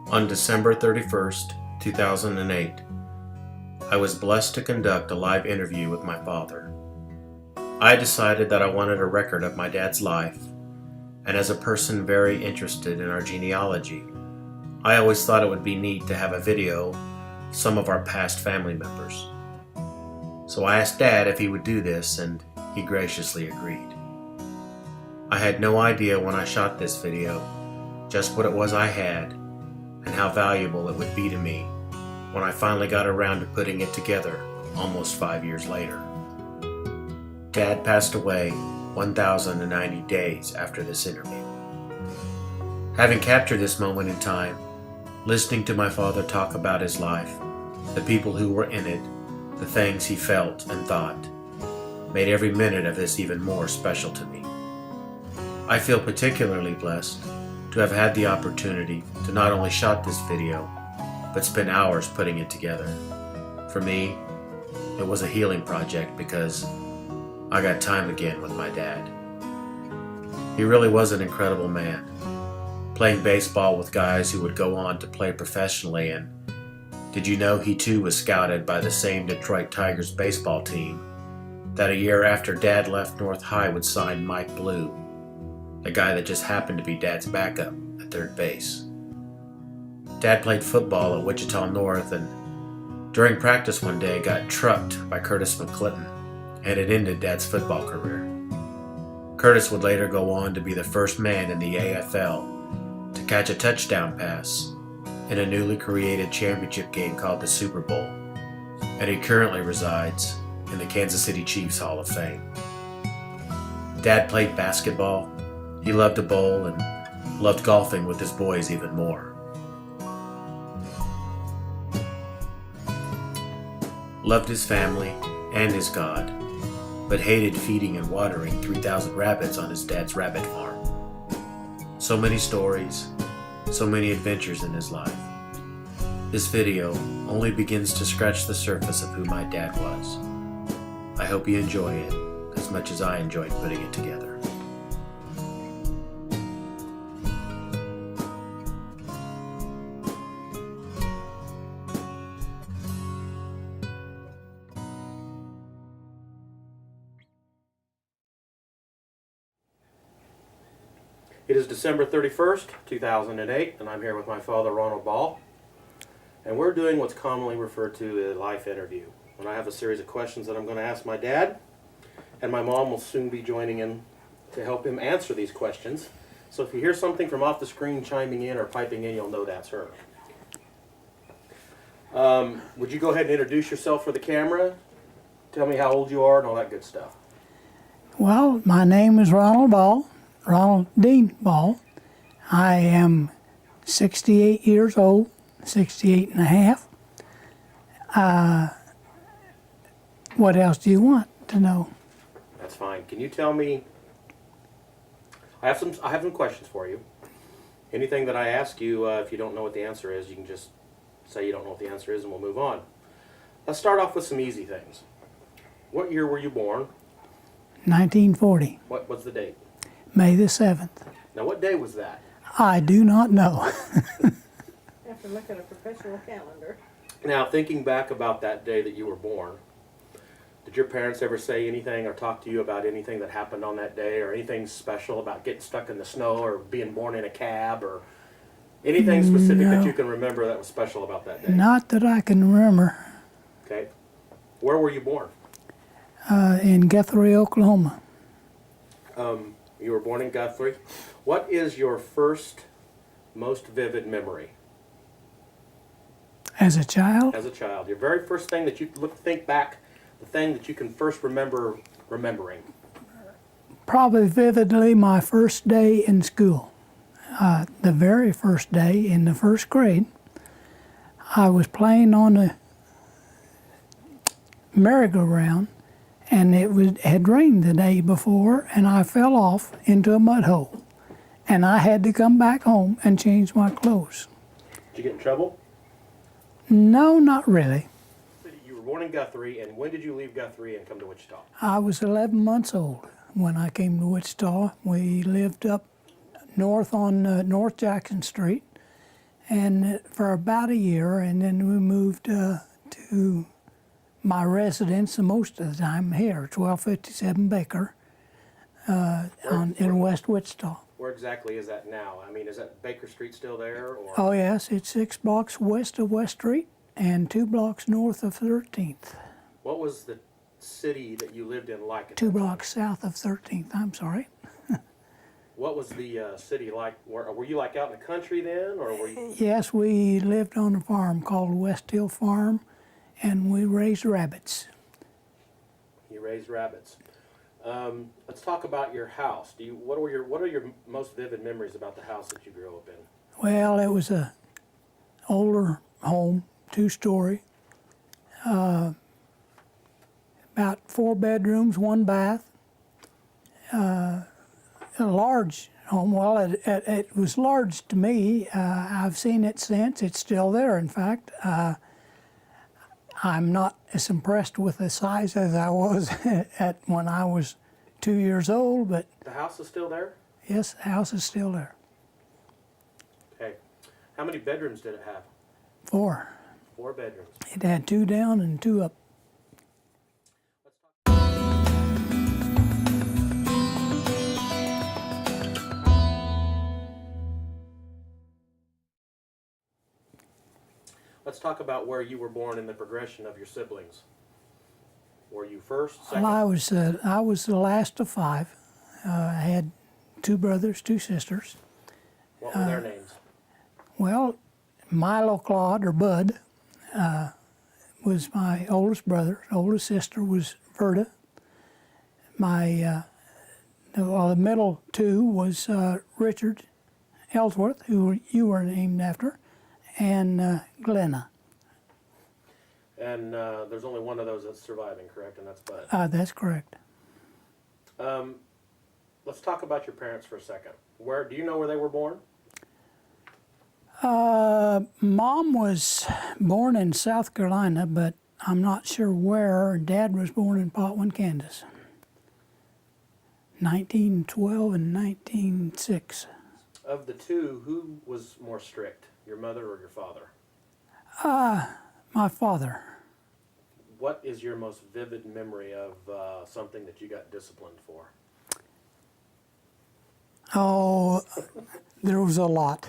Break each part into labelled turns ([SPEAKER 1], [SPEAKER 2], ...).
[SPEAKER 1] On December 31st, 2008, I was blessed to conduct a live interview with my father. I decided that I wanted a record of my dad's life, and as a person very interested in our genealogy, I always thought it would be neat to have a video of some of our past family members. So I asked Dad if he would do this, and he graciously agreed. I had no idea when I shot this video just what it was I had and how valuable it would be to me when I finally got around to putting it together almost 5 years later. Dad passed away 1,090 days after this interview. Having captured this moment in time, listening to my father talk about his life, the people who were in it, the things he felt and thought, made every minute of this even more special to me. I feel particularly blessed to have had the opportunity to not only shot this video, but spend hours putting it together. For me, it was a healing project because I got time again with my dad. He really was an incredible man, playing baseball with guys who would go on to play professionally, and did you know he too was scouted by the same Detroit Tigers baseball team that a year after Dad left North High would sign Mike Blue, the guy that just happened to be Dad's backup at third base. Dad played football at Wichita North, and during practice one day got trucked by Curtis McClinton, and it ended Dad's football career. Curtis would later go on to be the first man in the AFL to catch a touchdown pass in a newly created championship game called the Super Bowl, and he currently resides in the Kansas City Chiefs Hall of Fame. Dad played basketball, he loved to bowl, and loved golfing with his boys even more. Loved his family and his God, but hated feeding and watering 3,000 rabbits on his dad's rabbit farm. So many stories, so many adventures in his life. This video only begins to scratch the surface of who my dad was. I hope you enjoy it as much as I enjoyed putting it together.
[SPEAKER 2] It is December 31st, 2008, and I'm here with my father, Ronald Ball. And we're doing what's commonly referred to as a life interview. And I have a series of questions that I'm going to ask my dad, and my mom will soon be joining in to help him answer these questions. So if you hear something from off the screen chiming in or piping in, you'll know that's her. Would you go ahead and introduce yourself for the camera? Tell me how old you are and all that good stuff.
[SPEAKER 3] Well, my name is Ronald Ball, Ronald Dean Ball. I am 68 years old, 68 and a half. What else do you want to know?
[SPEAKER 2] That's fine. Can you tell me, I have some questions for you. Anything that I ask you, if you don't know what the answer is, you can just say you don't know what the answer is and we'll move on. Let's start off with some easy things. What year were you born?
[SPEAKER 3] 1940,
[SPEAKER 2] What was the date?
[SPEAKER 3] May the 7th.
[SPEAKER 2] Now what day was that?
[SPEAKER 3] I do not know.
[SPEAKER 4] Have to look at a professional calendar.
[SPEAKER 2] Now thinking back about that day that you were born, did your parents ever say anything or talk to you about anything that happened on that day, or anything special about getting stuck in the snow or being born in a cab, or anything specific that you can remember that was special about that day?
[SPEAKER 3] Not that I can remember.
[SPEAKER 2] Okay. Where were you born?
[SPEAKER 3] In Guthrie, Oklahoma.
[SPEAKER 2] You were born in Guthrie. What is your first, most vivid memory
[SPEAKER 3] As a child,
[SPEAKER 2] as a child? Your very first thing that you think back, the thing that you can first remember remembering.
[SPEAKER 3] probably vividly my first day in school. The very first day in the first grade, I was playing on the merry-go-round, and had rained the day before, and I fell off into a mud hole. And I had to come back home and change my clothes.
[SPEAKER 2] Did you get in trouble?
[SPEAKER 3] No, not really.
[SPEAKER 2] You were born in Guthrie, and when did you leave Guthrie and come to Wichita?
[SPEAKER 3] I was 11 months old when I came to Wichita. We lived up north on North Jackson Street, and for about a year, and then we moved to my residence most of the time here, 1257 Baker, in West Wichita.
[SPEAKER 2] Where exactly is that now? I mean, is that Baker Street still there? Or?
[SPEAKER 3] Oh yes, it's 6 blocks west of West Street and 2 blocks north of 13th.
[SPEAKER 2] What was the city that you lived in like? At
[SPEAKER 3] 2
[SPEAKER 2] that time?
[SPEAKER 3] blocks south of 13th, I'm sorry.
[SPEAKER 2] What was the city like? Were you like out in the country then, or were you?
[SPEAKER 3] Yes, we lived on a farm called West Hill Farm, and we raised rabbits.
[SPEAKER 2] You raised rabbits. Let's talk about your house. What are your most vivid memories about the house that you grew up in?
[SPEAKER 3] Well, it was a older home, 2-story, about 4 bedrooms, 1 bath. A large home. Well, it was large to me. I've seen it since. It's still there, in fact. I'm not as impressed with the size as I was when I was 2 years old, but
[SPEAKER 2] The house is still there?
[SPEAKER 3] yes, the house is still there.
[SPEAKER 2] Okay. How many bedrooms did it have?
[SPEAKER 3] 4.
[SPEAKER 2] 4 bedrooms.
[SPEAKER 3] It had 2 down and 2 up.
[SPEAKER 2] Let's talk about where you were born in the progression of your siblings. Were you first, second?
[SPEAKER 3] Well, I was the last of 5. I had 2 brothers, 2 sisters.
[SPEAKER 2] What were their names?
[SPEAKER 3] Well, Milo Claude, or Bud, was my oldest brother. Oldest sister was Verda. The middle 2 was Richard Ellsworth, who you were named after, and Glenna.
[SPEAKER 2] And there's only one of those that's surviving, correct? And that's Bud.
[SPEAKER 3] That's correct.
[SPEAKER 2] Let's talk about your parents for a second. Do you know where they were born?
[SPEAKER 3] Mom was born in South Carolina, but I'm not sure where. Dad was born in Potwin, Kansas. 1912 and 1906.
[SPEAKER 2] Of the 2, who was more strict, your mother or your father?
[SPEAKER 3] My father.
[SPEAKER 2] What is your most vivid memory of something that you got disciplined for?
[SPEAKER 3] Oh, there was a lot.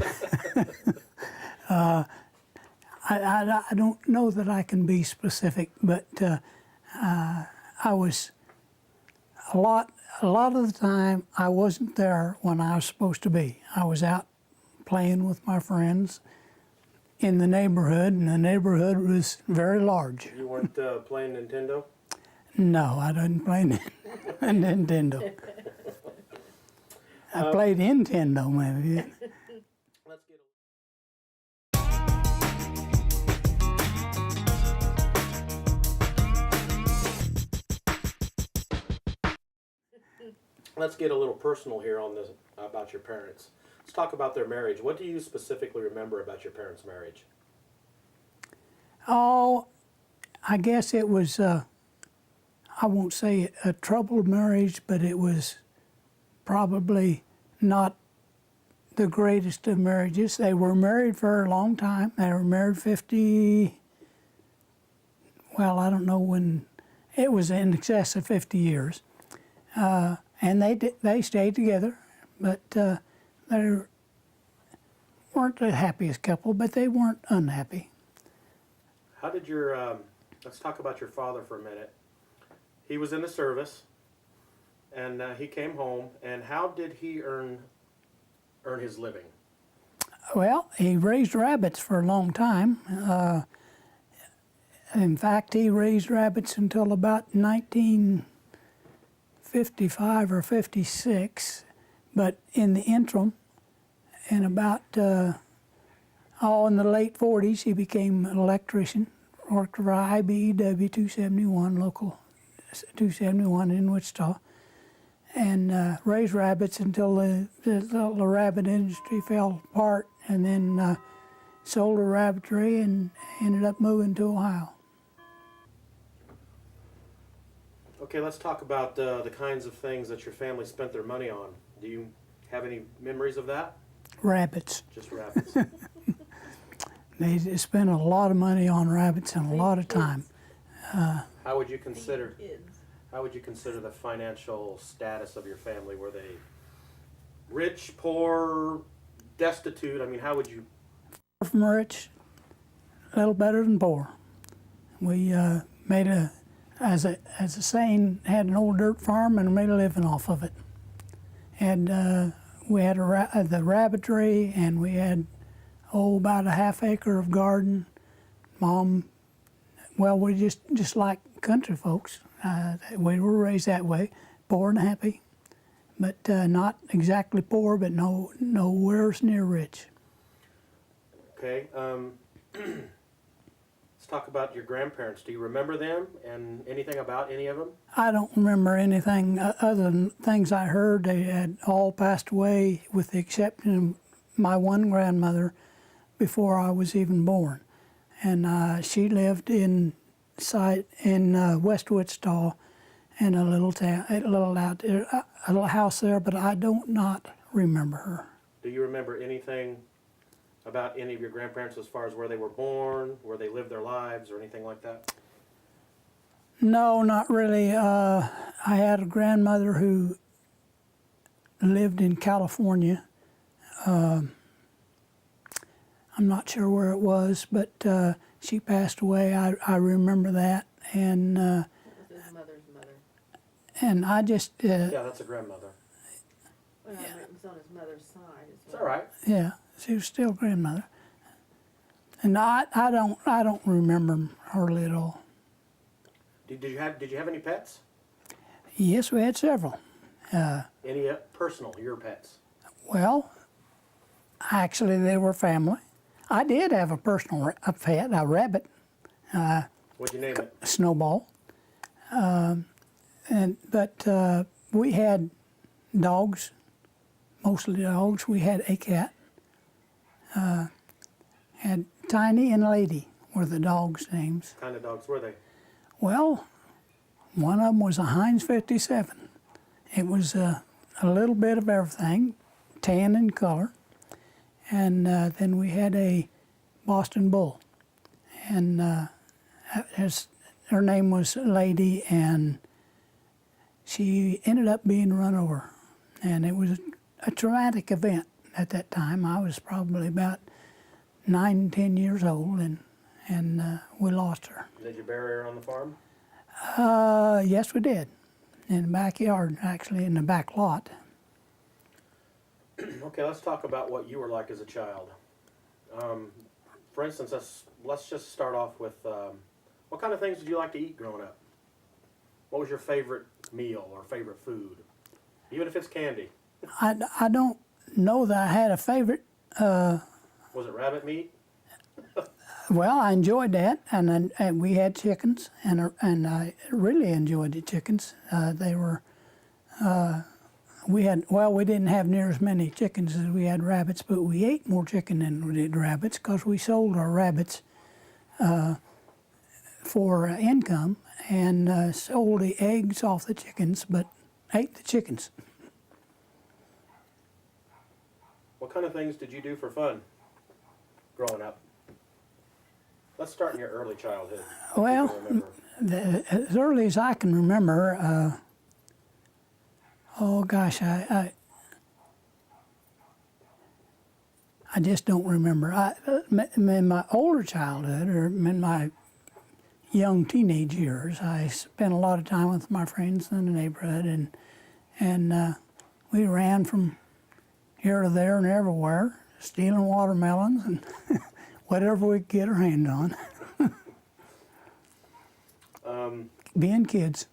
[SPEAKER 3] I don't know that I can be specific, but I was a lot of the time I wasn't there when I was supposed to be. I was out playing with my friends in the neighborhood, and the neighborhood was very large.
[SPEAKER 2] You weren't playing Nintendo?
[SPEAKER 3] No, I didn't play Nintendo. I played Nintendo, maybe.
[SPEAKER 2] Let's get Let's get a little personal here on this about your parents. Let's talk about their marriage. What do you specifically remember about your parents' marriage?
[SPEAKER 3] Oh, I guess it was, I won't say a troubled marriage, but it was probably not the greatest of marriages. They were married for a long time. They were married 50, well, I don't know when, it was in excess of 50 years. And they stayed together, but they weren't the happiest couple, but they weren't unhappy.
[SPEAKER 2] How did let's talk about your father for a minute. He was in the service, and he came home, and how did he earn his living?
[SPEAKER 3] Well, he raised rabbits for a long time. In fact, he raised rabbits until about 1955 or 56, but in the interim, in about in the late 40s, he became an electrician, worked for IBEW 271, local 271 in Wichita, and raised rabbits until the rabbit industry fell apart, and then sold a rabbitry and ended up moving to Ohio.
[SPEAKER 2] Okay, let's talk about the kinds of things that your family spent their money on. Do you have any memories of that?
[SPEAKER 3] Rabbits.
[SPEAKER 2] Just rabbits.
[SPEAKER 3] They spent a lot of money on rabbits and a lot of time.
[SPEAKER 2] How would you consider
[SPEAKER 4] Kids.
[SPEAKER 2] how would you consider the financial status of your family? Were they rich, poor, destitute? I mean, how would you?
[SPEAKER 3] From rich, a little better than poor. We made as a saying, had an old dirt farm and made a living off of it. And we had the rabbitry, and we had about a half acre of garden. Mom, well, we just like country folks. We were raised that way, poor and happy, but not exactly poor, but nowhere near rich.
[SPEAKER 2] Okay. Let's talk about your grandparents. Do you remember them and anything about any of them?
[SPEAKER 3] I don't remember anything other than things I heard. They had all passed away, with the exception of my one grandmother, before I was even born, and she lived in West Wichita, in a little town, a little house there. But I don't not remember her.
[SPEAKER 2] Do you remember anything about any of your grandparents as far as where they were born, where they lived their lives, or anything like that?
[SPEAKER 3] No, not really. I had a grandmother who lived in California. I'm not sure where it was, but she passed away. I remember that, and
[SPEAKER 4] That was his mother's mother.
[SPEAKER 3] and I just
[SPEAKER 2] Yeah, that's a grandmother.
[SPEAKER 4] Well, it was on his mother's side as
[SPEAKER 2] It's
[SPEAKER 4] well.
[SPEAKER 2] all right.
[SPEAKER 3] yeah, she was still grandmother, and I don't remember hardly at all.
[SPEAKER 2] Did you have any pets?
[SPEAKER 3] Yes, we had several.
[SPEAKER 2] Any personal, your pets?
[SPEAKER 3] Well, actually, they were family. I did have a personal pet, a rabbit,
[SPEAKER 2] What'd you name it?
[SPEAKER 3] Snowball. But we had dogs, mostly dogs. We had a cat. Had Tiny and Lady were the dogs' names.
[SPEAKER 2] What kind of dogs were they?
[SPEAKER 3] Well, one of them was a Heinz 57. It was a little bit of everything, tan in color. And then we had a Boston Bull. And her name was Lady, and she ended up being run over. And it was a traumatic event at that time. I was probably about 9, 10 years old, and we lost her.
[SPEAKER 2] Did you bury her on the farm?
[SPEAKER 3] Yes, we did. In the backyard, actually, in the back lot.
[SPEAKER 2] Okay, let's talk about what you were like as a child. For instance, let's just start off with what kind of things did you like to eat growing up? What was your favorite meal or favorite food? Even if it's candy.
[SPEAKER 3] I don't know that I had a favorite.
[SPEAKER 2] Was it rabbit meat?
[SPEAKER 3] Well, I enjoyed that, and we had chickens, and I really enjoyed the chickens. They were. We didn't have near as many chickens as we had rabbits, but we ate more chicken than we did rabbits because we sold our rabbits for income, and sold the eggs off the chickens, but ate the chickens.
[SPEAKER 2] What kind of things did you do for fun growing up? Let's start in your early childhood. if you
[SPEAKER 3] Well,
[SPEAKER 2] can remember.
[SPEAKER 3] as early as I can remember, oh gosh, I just don't remember. In my older childhood, or in my young teenage years, I spent a lot of time with my friends in the neighborhood, and we ran from here to there and everywhere, stealing watermelons and whatever we could get our hands on. Being kids.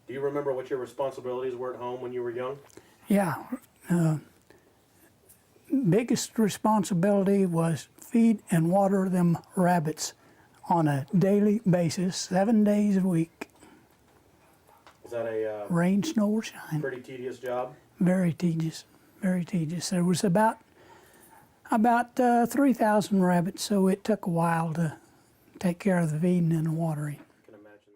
[SPEAKER 2] Do you remember what your responsibilities were at home when you were young?
[SPEAKER 3] Yeah. Biggest responsibility was feed and water them rabbits on a daily basis, 7 days a week,
[SPEAKER 2] Was that a
[SPEAKER 3] rain, snow, or shine.
[SPEAKER 2] pretty tedious job?
[SPEAKER 3] Very tedious, very tedious. There was about 3,000 rabbits, so it took a while to take care of the feeding and the watering.
[SPEAKER 2] I can imagine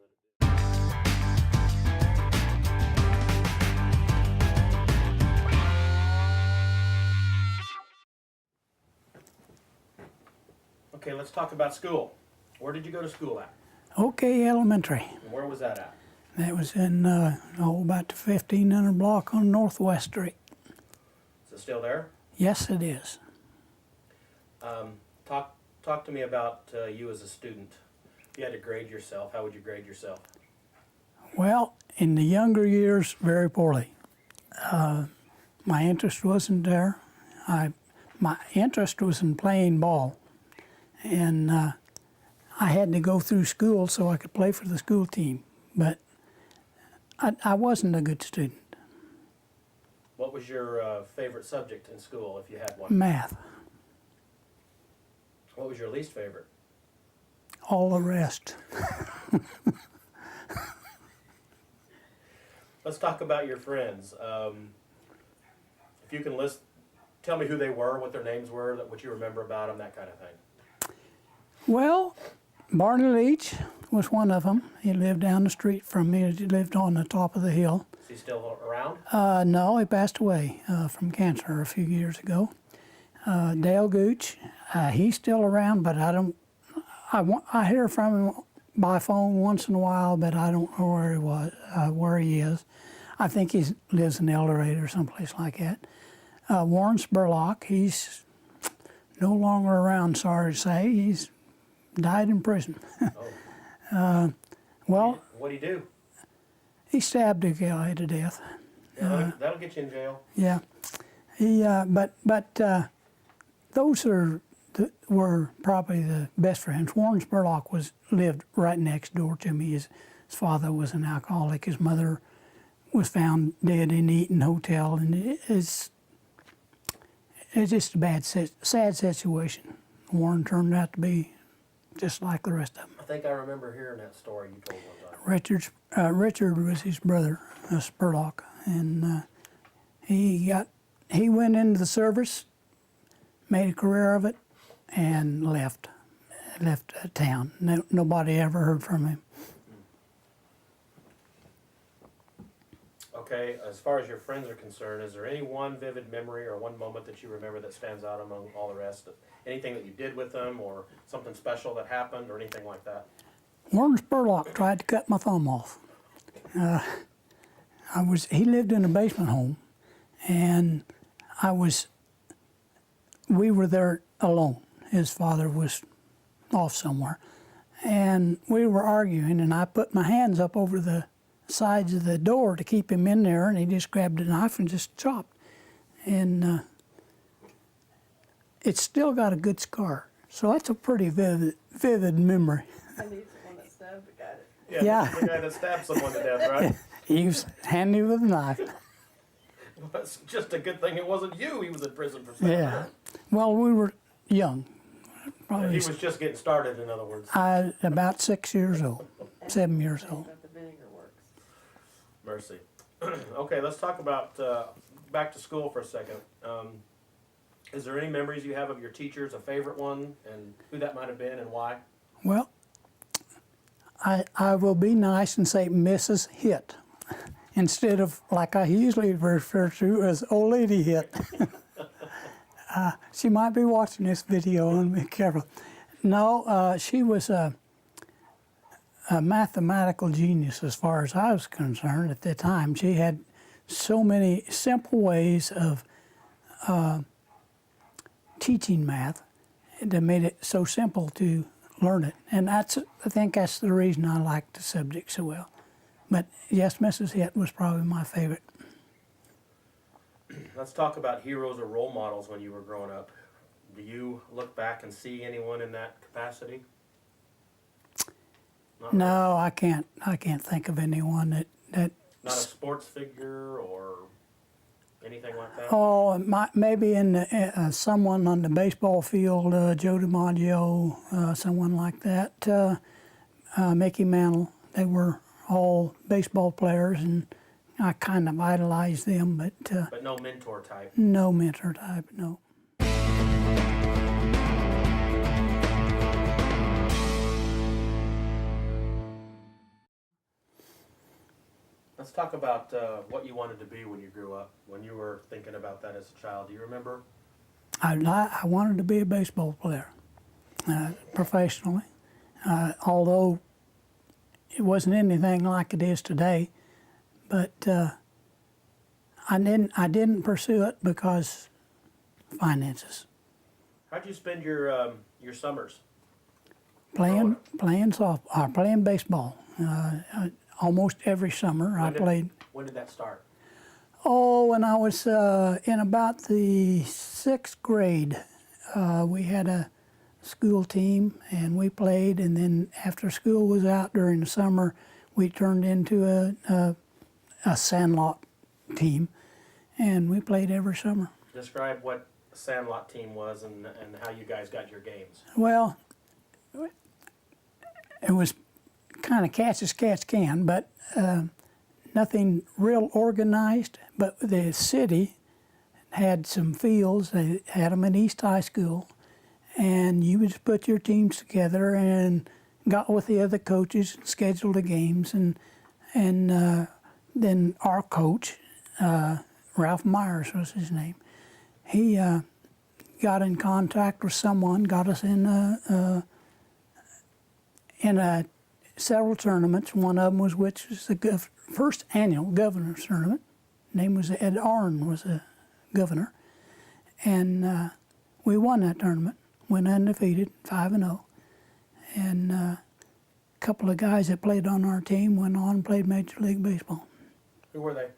[SPEAKER 2] that. Okay, let's talk about school. Where did you go to school at?
[SPEAKER 3] OK Elementary.
[SPEAKER 2] And where was that at?
[SPEAKER 3] That was in about the 1500 block on Northwest Street.
[SPEAKER 2] Is it still there?
[SPEAKER 3] Yes, it is.
[SPEAKER 2] Talk to me about you as a student. If you had to grade yourself, how would you grade yourself?
[SPEAKER 3] Well, in the younger years, very poorly. My interest wasn't there. My interest was in playing ball, and I had to go through school so I could play for the school team. But I wasn't a good student.
[SPEAKER 2] What was your favorite subject in school, if you had one?
[SPEAKER 3] Math,
[SPEAKER 2] What was your least favorite?
[SPEAKER 3] all the rest.
[SPEAKER 2] Let's talk about your friends. If you can tell me who they were, what their names were, what you remember about them, that kind of thing.
[SPEAKER 3] Well, Barney Leach was one of them. He lived down the street from me. He lived on the top of the hill.
[SPEAKER 2] Is he still around?
[SPEAKER 3] No, he passed away from cancer a few years ago. Dale Gooch, he's still around, but I hear from him by phone once in a while, but I don't know where he is. I think he lives in El Dorado or someplace like that. Warren Spurlock, he's no longer around, sorry to say. He's died in prison.
[SPEAKER 2] Oh.
[SPEAKER 3] Well,
[SPEAKER 2] What'd he do?
[SPEAKER 3] he stabbed a guy to death.
[SPEAKER 2] Yeah, that'll get you in jail.
[SPEAKER 3] Yeah, he. But those were probably the best friends. Warren Spurlock lived right next door to me. His father was an alcoholic. His mother was found dead in the Eaton Hotel, and it's just a sad situation. Warren turned out to be just like the rest of them.
[SPEAKER 2] I think I remember hearing that story you told one time.
[SPEAKER 3] Richard was his brother, Spurlock, and he went into the service, made a career of it, and left town. Nobody ever heard from him.
[SPEAKER 2] Okay, as far as your friends are concerned, is there any one vivid memory or one moment that you remember that stands out among all the rest? Anything that you did with them, or something special that happened, or anything like that?
[SPEAKER 3] Warren Spurlock tried to cut my thumb off. He lived in a basement home, and we were there alone. His father was off somewhere, and we were arguing, and I put my hands up over the sides of the door to keep him in there, and he just grabbed a knife and just chopped. And it's still got a good scar. So that's a pretty vivid memory.
[SPEAKER 4] And he's the one that stabbed the guy.
[SPEAKER 3] Yeah.
[SPEAKER 2] The guy that stabbed someone to death, right?
[SPEAKER 3] He was handy with a knife.
[SPEAKER 2] Well, it's just a good thing it wasn't you he was in prison for something.
[SPEAKER 3] Yeah. Well, we were young.
[SPEAKER 2] He
[SPEAKER 3] Probably
[SPEAKER 2] was just getting started, in other words.
[SPEAKER 3] about 6 years old, 7 years old.
[SPEAKER 4] That the vinegar works.
[SPEAKER 2] Mercy. Okay, let's talk about back to school for a second. Is there any memories you have of your teachers, a favorite one, and who that might have been and why?
[SPEAKER 3] Well, I will be nice and say Mrs. Hit instead of like I usually refer to as Old Lady Hit. She might be watching this video and be careful. No, she was a mathematical genius as far as I was concerned at the time. She had so many simple ways of teaching math that made it so simple to learn it. And I think that's the reason I liked the subject so well. But yes, Mrs. Hitt was probably my favorite.
[SPEAKER 2] Let's talk about heroes or role models when you were growing up. Do you look back and see anyone in that capacity? Not really.
[SPEAKER 3] No, I can't think of anyone that
[SPEAKER 2] Not a sports figure or anything like that?
[SPEAKER 3] oh, maybe in someone on the baseball field, Joe DiMaggio, someone like that, Mickey Mantle. They were all baseball players, and I kind of idolized them,
[SPEAKER 2] But no mentor type.
[SPEAKER 3] no mentor type, no.
[SPEAKER 2] Let's talk about what you wanted to be when you grew up, when you were thinking about that as a child. Do you remember?
[SPEAKER 3] I wanted to be a baseball player. professionally, although it wasn't anything like it is today. But I didn't pursue it because finances.
[SPEAKER 2] How'd you spend your summers?
[SPEAKER 3] Playing playing baseball. Almost every summer I played.
[SPEAKER 2] When did that start?
[SPEAKER 3] Oh, when I was in about the 6th grade, we had a school team and we played, and then after school was out during the summer, we turned into a sandlot team, and we played every summer.
[SPEAKER 2] Describe what a sandlot team was and how you guys got your games.
[SPEAKER 3] Well, it was kind of catch as cats can, but nothing real organized. But the city had some fields. They had them at East High School, and you would just put your teams together and got with the other coaches and scheduled the games. And then our coach, Ralph Myers was his name, he got in contact with someone, got us in several tournaments. One of them was the first annual governor's tournament. Name was Ed Arn, was a governor, and we won that tournament. Went undefeated, 5-0, and a couple of guys that played on our team went on and played Major League Baseball.
[SPEAKER 2] Who were they?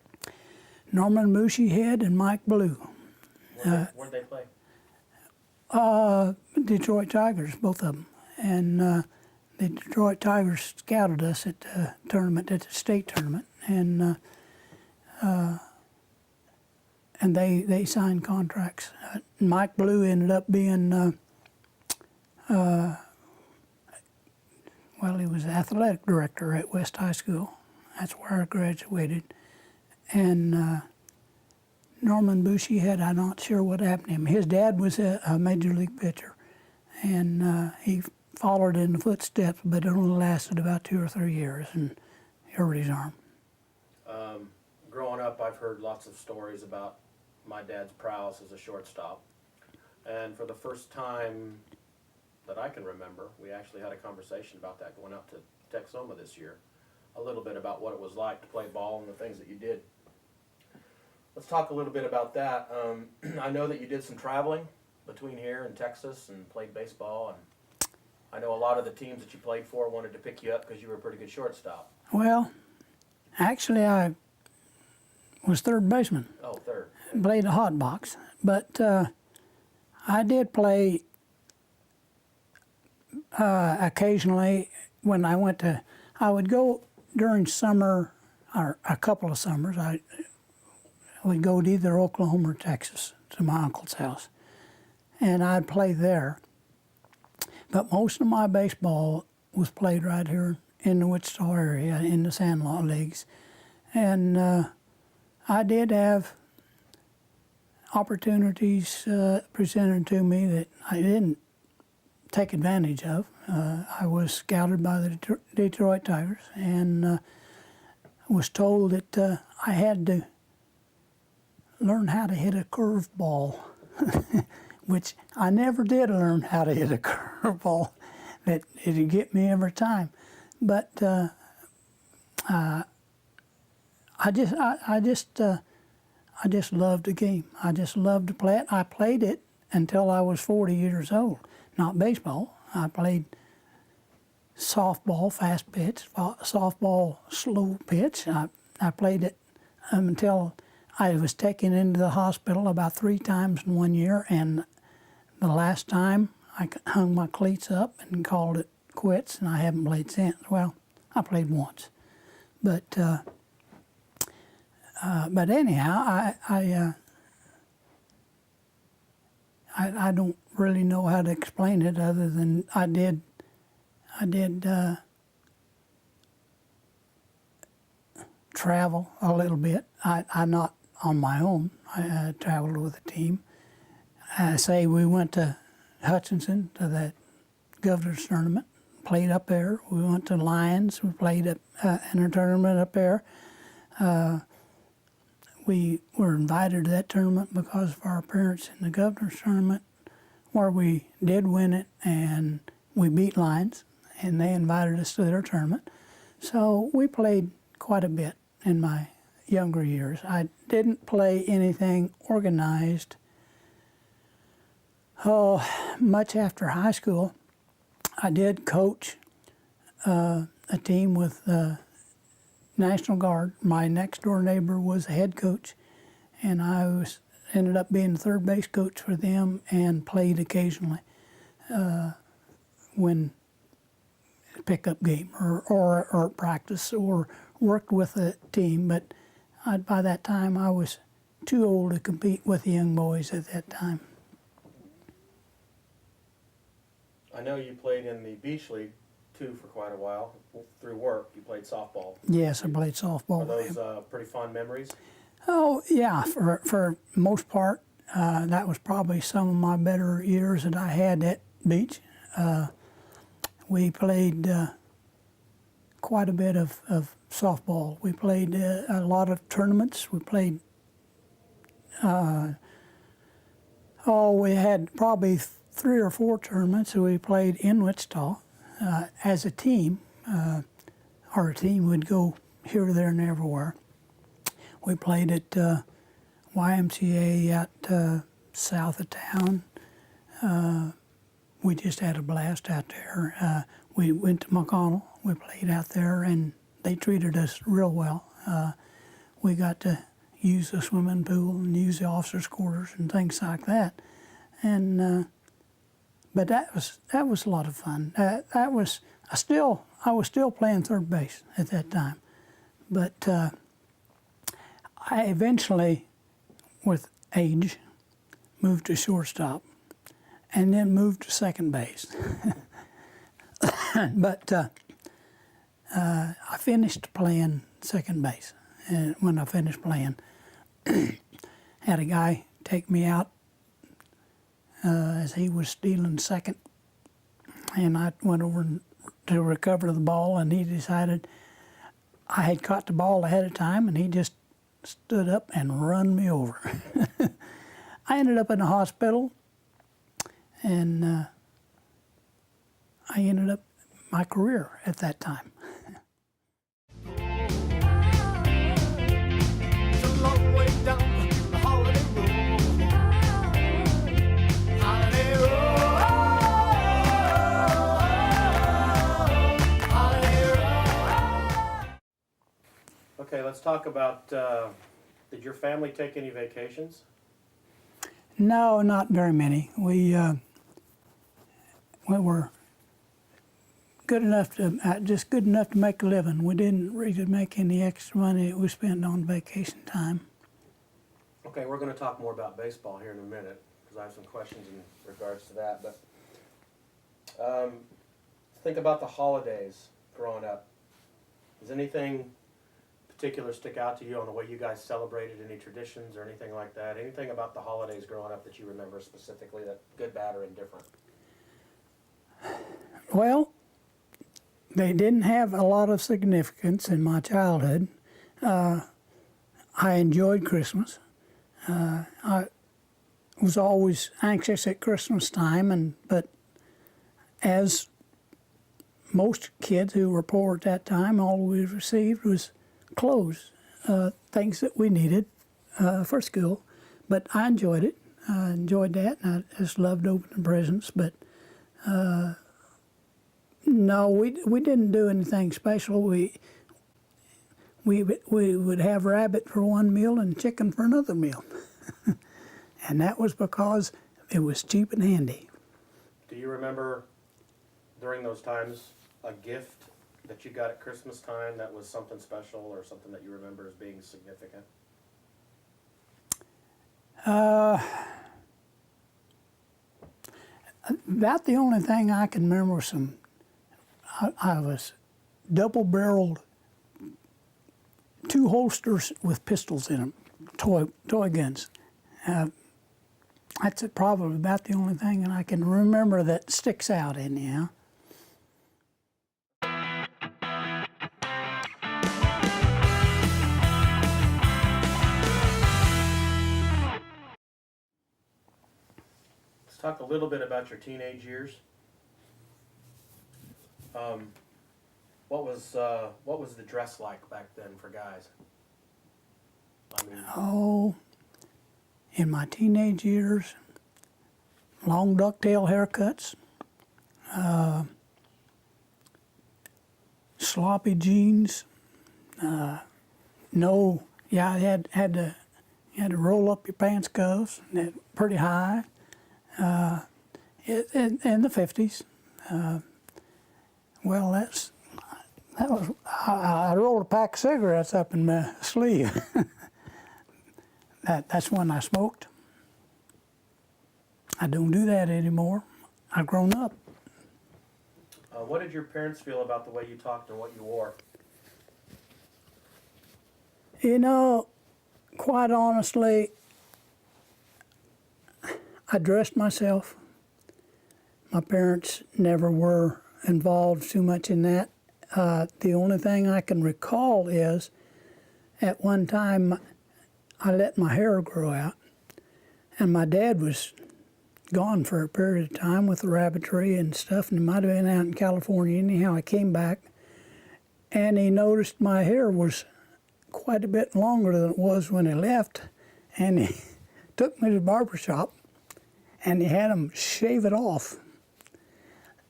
[SPEAKER 3] Norman Bushyhead and Mike Blue.
[SPEAKER 2] Where'd they play?
[SPEAKER 3] Detroit Tigers, both of them, and the Detroit Tigers scouted us at the tournament, at the state tournament, and they signed contracts. Mike Blue ended up being, he was athletic director at West High School. That's where I graduated. And Norman Bushyhead, I'm not sure what happened to him. His dad was a major league pitcher, and he followed in the footsteps, but it only lasted about 2 or 3 years, and he hurt his arm.
[SPEAKER 2] Growing up, I've heard lots of stories about my dad's prowess as a shortstop. And for the first time that I can remember, we actually had a conversation about that going out to Texoma this year. A little bit about what it was like to play ball and the things that you did. Let's talk a little bit about that. I know that you did some traveling between here and Texas and played baseball, and I know a lot of the teams that you played for wanted to pick you up because you were a pretty good shortstop.
[SPEAKER 3] Well, actually, I was third baseman.
[SPEAKER 2] Oh, third.
[SPEAKER 3] Played a hot box, but I did play occasionally when I went to. I would go during summer, or a couple of summers. I would go to either Oklahoma or Texas to my uncle's house, and I'd play there. But most of my baseball was played right here in the Wichita area, in the Sandlot Leagues. And I did have opportunities presented to me that I didn't take advantage of. I was scouted by the Detroit Tigers and was told that I had to learn how to hit a curveball, which I never did learn how to hit a curveball. That it'd get me every time, but I just loved the game. I just loved to play it. I played it until I was 40 years old. Not baseball. I played softball, fast pitch, softball, slow pitch. I played it until I was taken into the hospital about 3 times in 1 year, and the last time I hung my cleats up and called it quits, and I haven't played since. Well, I played once, but anyhow, I don't really know how to explain it other than I did travel a little bit. I'm not on my own. I traveled with a team. Say we went to Hutchinson to that governor's tournament, played up there. We went to Lyons, we played in a tournament up there. We were invited to that tournament because of our appearance in the governor's tournament. where we did win it, and we beat Lions, and they invited us to their tournament. So we played quite a bit in my younger years. I didn't play anything organized much after high school. I did coach a team with National Guard. My next door neighbor was a head coach, and ended up being the third base coach for them, and played occasionally when pickup game or practice, or worked with a team. But by that time I was too old to compete with the young boys at that time.
[SPEAKER 2] I know you played in the Beach League too for quite a while. Through work, you played softball.
[SPEAKER 3] Yes, I played softball.
[SPEAKER 2] Are those pretty fond memories?
[SPEAKER 3] Oh yeah, for most part, that was probably some of my better years that I had at Beach. We played quite a bit of softball. We played a lot of tournaments. We played, we had probably 3 or 4 tournaments. We played in Wichita as a team. Our team would go here, there, and everywhere. We played at YMCA out south of town. We just had a blast out there. We went to McConnell. We played out there, and they treated us real well. We got to use the swimming pool and use the officers' quarters and things like that. And but that was a lot of fun. I was still playing third base at that time, but I eventually, with age, moved to shortstop, and then moved to second base. But I finished playing second base, and when I finished playing, had a guy take me out as he was stealing second, and I went over to recover the ball, and he decided I had caught the ball ahead of time, and he just stood up and run me over. I ended up in the hospital, and I ended up my career at that time.
[SPEAKER 5] It's a long way down the holiday road. Holiday road. Holiday road.
[SPEAKER 2] Okay, let's talk about, did your family take any vacations?
[SPEAKER 3] No, not very many. We were good enough to just good enough to make a living. We didn't really make any extra money that we spent on vacation time.
[SPEAKER 2] Okay, we're going to talk more about baseball here in a minute, because I have some questions in regards to that. But think about the holidays growing up. Does anything particular stick out to you on the way you guys celebrated, any traditions or anything like that? Anything about the holidays growing up that you remember specifically, that good, bad, or indifferent?
[SPEAKER 3] Well, they didn't have a lot of significance in my childhood. I enjoyed Christmas. I was always anxious at Christmas time, but as most kids who were poor at that time, all we received was clothes, things that we needed for school. But I enjoyed it. I enjoyed that, and I just loved opening presents. But no, we didn't do anything special. We would have rabbit for one meal and chicken for another meal, and that was because it was cheap and handy.
[SPEAKER 2] Do you remember during those times a gift that you got at Christmas time that was something special, or something that you remember as being significant?
[SPEAKER 3] About the only thing I can remember was I was double-barreled, 2 holsters with pistols in them, toy guns. That's probably about the only thing that I can remember that sticks out anyhow. Let's
[SPEAKER 2] talk a little bit about your teenage years? What was the dress like back then for guys? I mean,
[SPEAKER 3] Oh, in my teenage years, long ducktail haircuts, sloppy jeans. No, yeah, you had to roll up your pants cuffs pretty high. In the 50s. Well, that was I rolled a pack of cigarettes up in my sleeve. That's when I smoked. I don't do that anymore. I've grown up.
[SPEAKER 2] what did your parents feel about the way you talked and what you wore?
[SPEAKER 3] You know, quite honestly, I dressed myself. My parents never were involved too much in that. The only thing I can recall is at one time I let my hair grow out, and my dad was gone for a period of time with the rabbitry and stuff, and he might have been out in California. Anyhow, I came back, and he noticed my hair was quite a bit longer than it was when he left, and he took me to the barber shop, and he had him shave it off.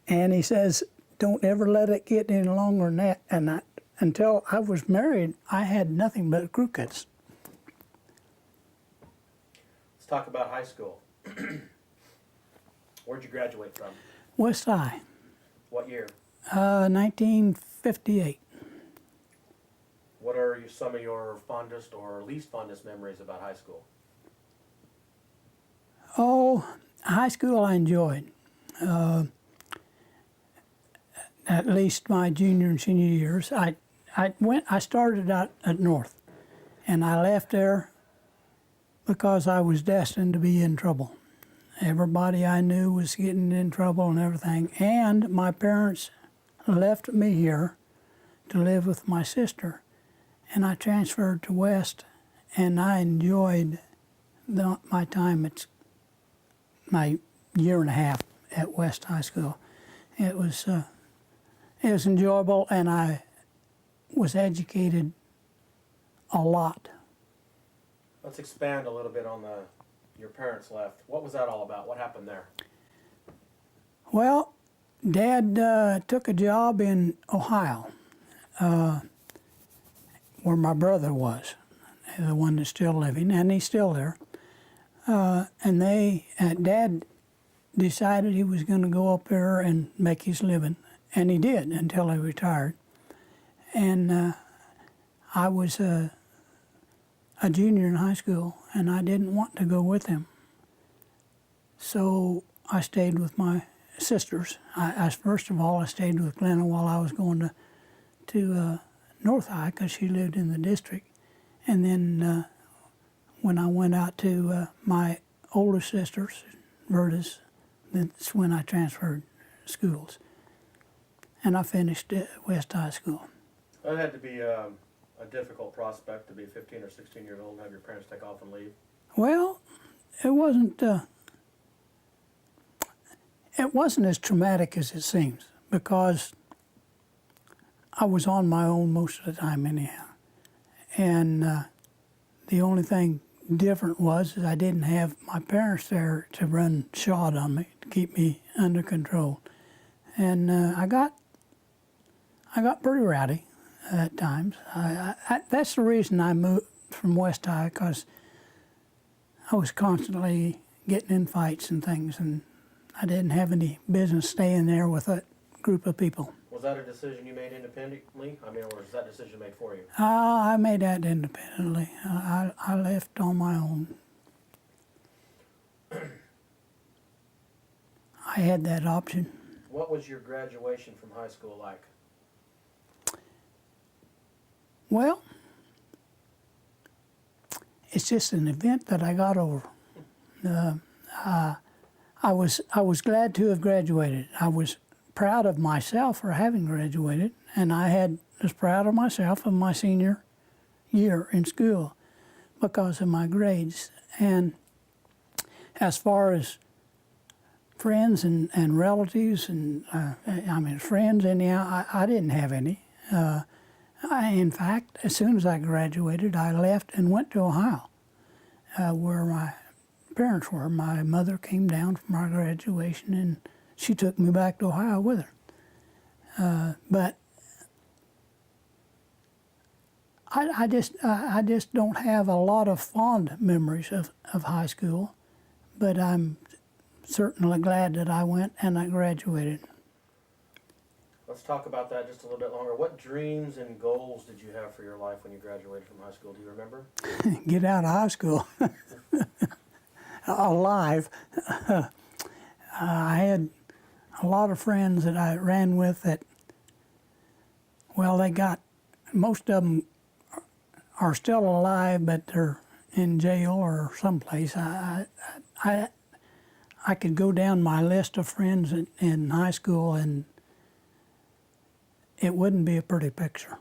[SPEAKER 3] And he says, don't ever let it get any longer than that. And until I was married, I had nothing but crew cuts.
[SPEAKER 2] Let's talk about high school. Where'd you graduate from?
[SPEAKER 3] West High,
[SPEAKER 2] What year?
[SPEAKER 3] 1958.
[SPEAKER 2] What are some of your fondest or least fondest memories about high school?
[SPEAKER 3] Oh, high school I enjoyed. At least my junior and senior years. I started out at North, and I left there because I was destined to be in trouble. Everybody I knew was getting in trouble and everything, and my parents left me here to live with my sister, and I transferred to West, and I enjoyed my time at my year and a half at West High School. It was enjoyable, and I was educated a lot.
[SPEAKER 2] Let's expand a little bit on your parents left. What was that all about? What happened there?
[SPEAKER 3] Well, Dad took a job in Ohio, where my brother was, the one that's still living, and he's still there. And Dad decided he was going to go up there and make his living, and he did until he retired. And I was a junior in high school, and I didn't want to go with him. So I stayed with my sisters. First of all, I stayed with Glenna while I was going to North High because she lived in the district. And then when I went out to my older sisters, Verda's, that's when I transferred schools. And I finished at West High School.
[SPEAKER 2] That had to be a difficult prospect to be 15 or 16 years old and have your parents take off and leave.
[SPEAKER 3] Well, it wasn't as traumatic as it seems, because I was on my own most of the time anyhow. And the only thing different was I didn't have my parents there to run shod on me, to keep me under control. And I got pretty rowdy at times. That's the reason I moved from West High, because I was constantly getting in fights and things, and I didn't have any business staying there with a group of people.
[SPEAKER 2] Was that a decision you made independently? I mean, or was that decision made for you?
[SPEAKER 3] I made that independently. I left on my own. I had that option.
[SPEAKER 2] What was your graduation from high school like?
[SPEAKER 3] Well, it's just an event that I got over. I was glad to have graduated. I was proud of myself for having graduated, and was proud of myself in my senior year in school because of my grades. And as far as friends and relatives, and I mean friends. Anyhow, I didn't have any. In fact, as soon as I graduated, I left and went to Ohio, where my parents were. My mother came down for my graduation, and she took me back to Ohio with her. But I just don't have a lot of fond memories of high school, but I'm certainly glad that I went and I graduated.
[SPEAKER 2] Let's talk about that just a little bit longer. What dreams and goals did you have for your life when you graduated from high school? Do you remember?
[SPEAKER 3] Get out of high school alive. I had a lot of friends that I ran with that, well, most of them are still alive, but they're in jail or someplace. I could go down my list of friends in high school, and it wouldn't be a pretty picture.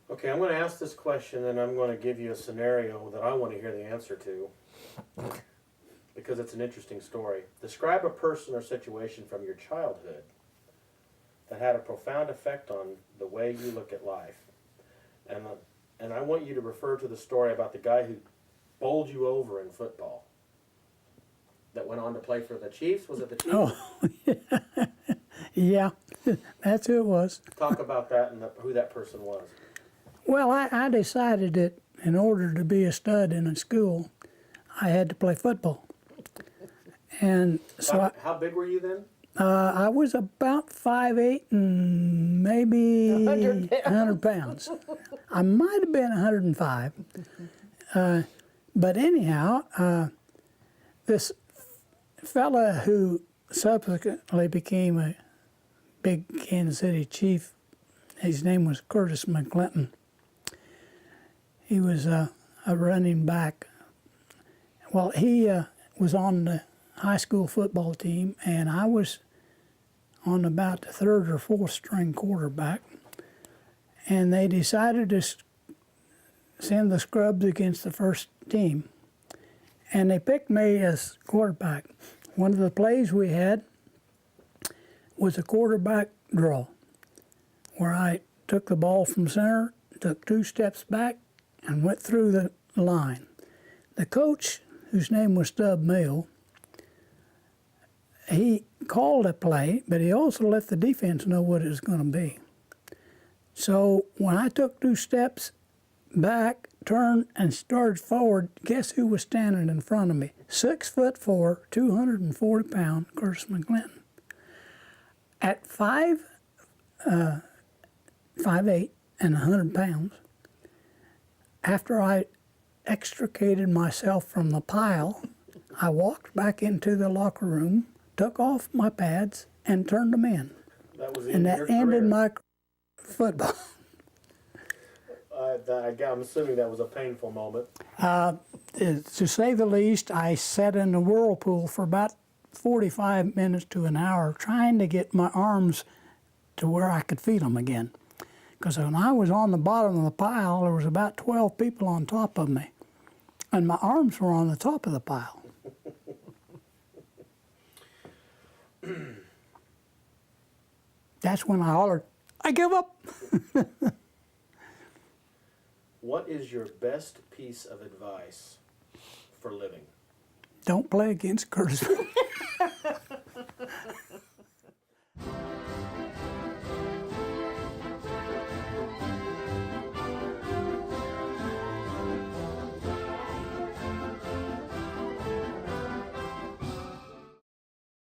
[SPEAKER 2] Okay, I'm going to ask this question, and I'm going to give you a scenario that I want to hear the answer to, because it's an interesting story. Describe a person or situation from your childhood that had a profound effect on the way you look at life. And I want you to refer to the story about the guy who bowled you over in football that went on to play for the Chiefs. Was it the Chiefs?
[SPEAKER 3] Oh, yeah, that's who it was.
[SPEAKER 2] Talk about that and who that person was.
[SPEAKER 3] Well, I decided that in order to be a stud in a school, I had to play football. And so
[SPEAKER 2] How big were you then?
[SPEAKER 3] I was about 5'8" and maybe
[SPEAKER 4] 100 pounds.
[SPEAKER 3] 100 pounds. I might have been 105. But anyhow, this fella who subsequently became a big Kansas City Chief, his name was Curtis McClinton. He was a running back. Well, he was on the high school football team, and I was on about the third or fourth string quarterback, and they decided to send the scrubs against the first team, and they picked me as quarterback. One of the plays we had was a quarterback draw, where I took the ball from center, took 2 steps back, and went through the line. The coach, whose name was Stub Mill, he called a play, but he also let the defense know what it was going to be. So when I took 2 steps back, turned, and started forward, guess who was standing in front of me? 6'4", 240-pound Curtis McClinton. At 5'8", and 100 pounds, after I extricated myself from the pile, I walked back into the locker room, took off my pads, and turned them in.
[SPEAKER 2] That was the
[SPEAKER 3] And
[SPEAKER 2] end of
[SPEAKER 3] that
[SPEAKER 2] your
[SPEAKER 3] ended
[SPEAKER 2] career.
[SPEAKER 3] my football.
[SPEAKER 2] I'm assuming that was a painful moment.
[SPEAKER 3] To say the least, I sat in the whirlpool for about 45 minutes to an hour trying to get my arms to where I could feel them again. Because when I was on the bottom of the pile, there was about 12 people on top of me. And my arms were on the top of the pile. That's when I hollered, "I give up!"
[SPEAKER 2] What is your best piece of advice for living?
[SPEAKER 3] Don't play against Curtis.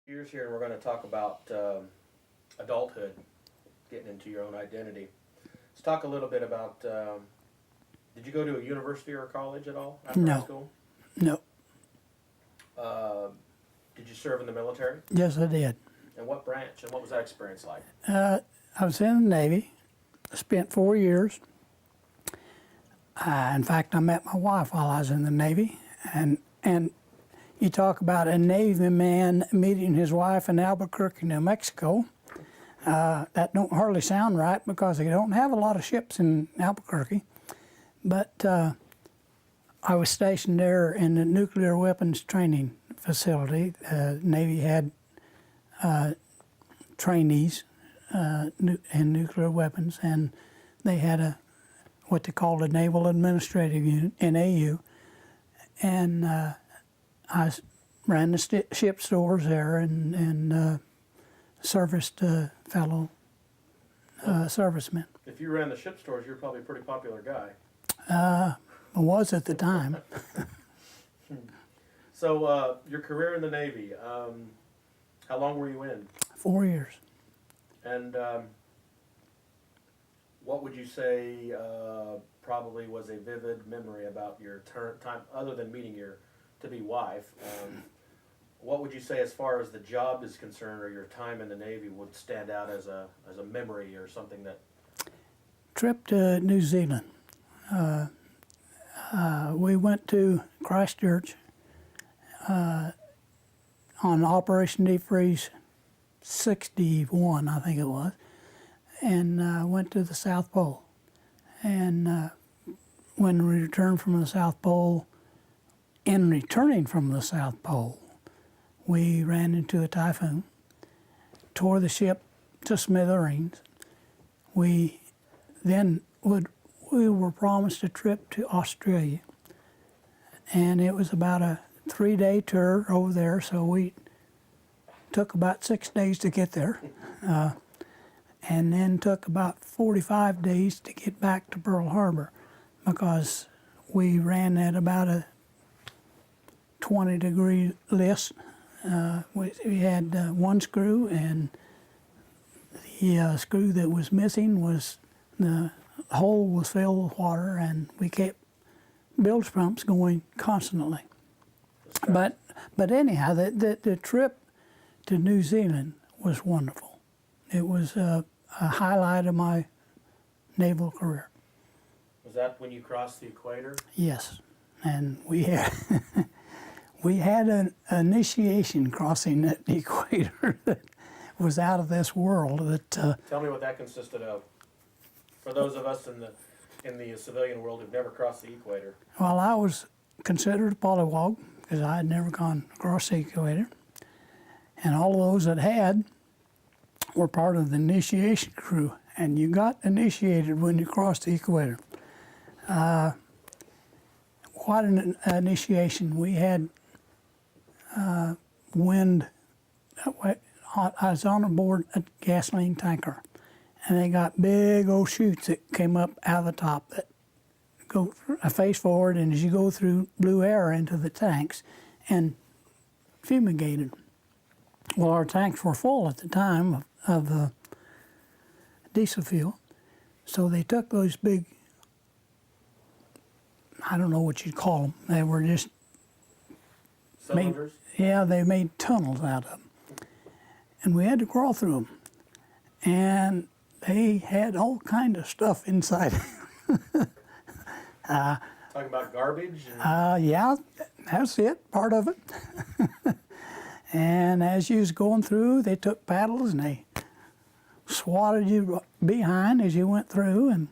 [SPEAKER 2] Years here, and we're going to talk about adulthood, getting into your own identity. Let's talk a little bit about. Did you go to a university or a college at all after
[SPEAKER 3] No.
[SPEAKER 2] high school?
[SPEAKER 3] No.
[SPEAKER 2] Did you serve in the military?
[SPEAKER 3] Yes, I did.
[SPEAKER 2] And what branch? And what was that experience like?
[SPEAKER 3] I was in the Navy. I spent 4 years. In fact, I met my wife while I was in the Navy. And you talk about a Navy man meeting his wife in Albuquerque, New Mexico. That don't hardly sound right because they don't have a lot of ships in Albuquerque. But I was stationed there in the nuclear weapons training facility. Navy had trainees in nuclear weapons, and they had what they called a Naval Administrative Unit, NAU, and I ran the ship stores there and serviced fellow servicemen.
[SPEAKER 2] If you ran the ship stores, you're probably a pretty popular guy.
[SPEAKER 3] I was at the time.
[SPEAKER 2] So your career in the Navy, how long were you in?
[SPEAKER 3] 4 years.
[SPEAKER 2] And what would you say probably was a vivid memory about your time, other than meeting your to-be wife? What would you say as far as the job is concerned, or your time in the Navy would stand out as a memory or something that?
[SPEAKER 3] Trip to New Zealand. We went to Christchurch on Operation Deep Freeze 61, I think it was, and went to the South Pole. And when we returned from the South Pole, in returning from the South Pole, we ran into a typhoon, tore the ship to smithereens. We were promised a trip to Australia, and it was about a 3-day tour over there, so we took about 6 days to get there, and then took about 45 days to get back to Pearl Harbor, because we ran at about a 20-degree list. We had one screw, and the screw that was missing was the hole was filled with water, and we kept bilge pumps going constantly. But anyhow, the trip to New Zealand was wonderful. It was a highlight of my naval career.
[SPEAKER 2] Was that when you crossed the equator?
[SPEAKER 3] Yes, and we had we had an initiation crossing the equator that was out of this world. That
[SPEAKER 2] Tell me what that consisted of. For those of us in the civilian world who've never crossed the equator.
[SPEAKER 3] well, I was considered a pollywog because I had never gone across the equator, and all of those that had were part of the initiation crew, and you got initiated when you crossed the equator. Quite an initiation. We had wind. I was on board a gasoline tanker, and they got big old chutes that came up out of the top that go face forward, and as you go through, blew air into the tanks and fumigated. Well, our tanks were full at the time of diesel fuel, so they took those big, I don't know what you'd call them. They were just
[SPEAKER 2] Cylinders?
[SPEAKER 3] they made tunnels out of them. And we had to crawl through them. And they had all kind of stuff inside.
[SPEAKER 2] Talking about garbage? And
[SPEAKER 3] Yeah, that's it, part of it. And as you was going through, they took paddles and they swatted you behind as you went through,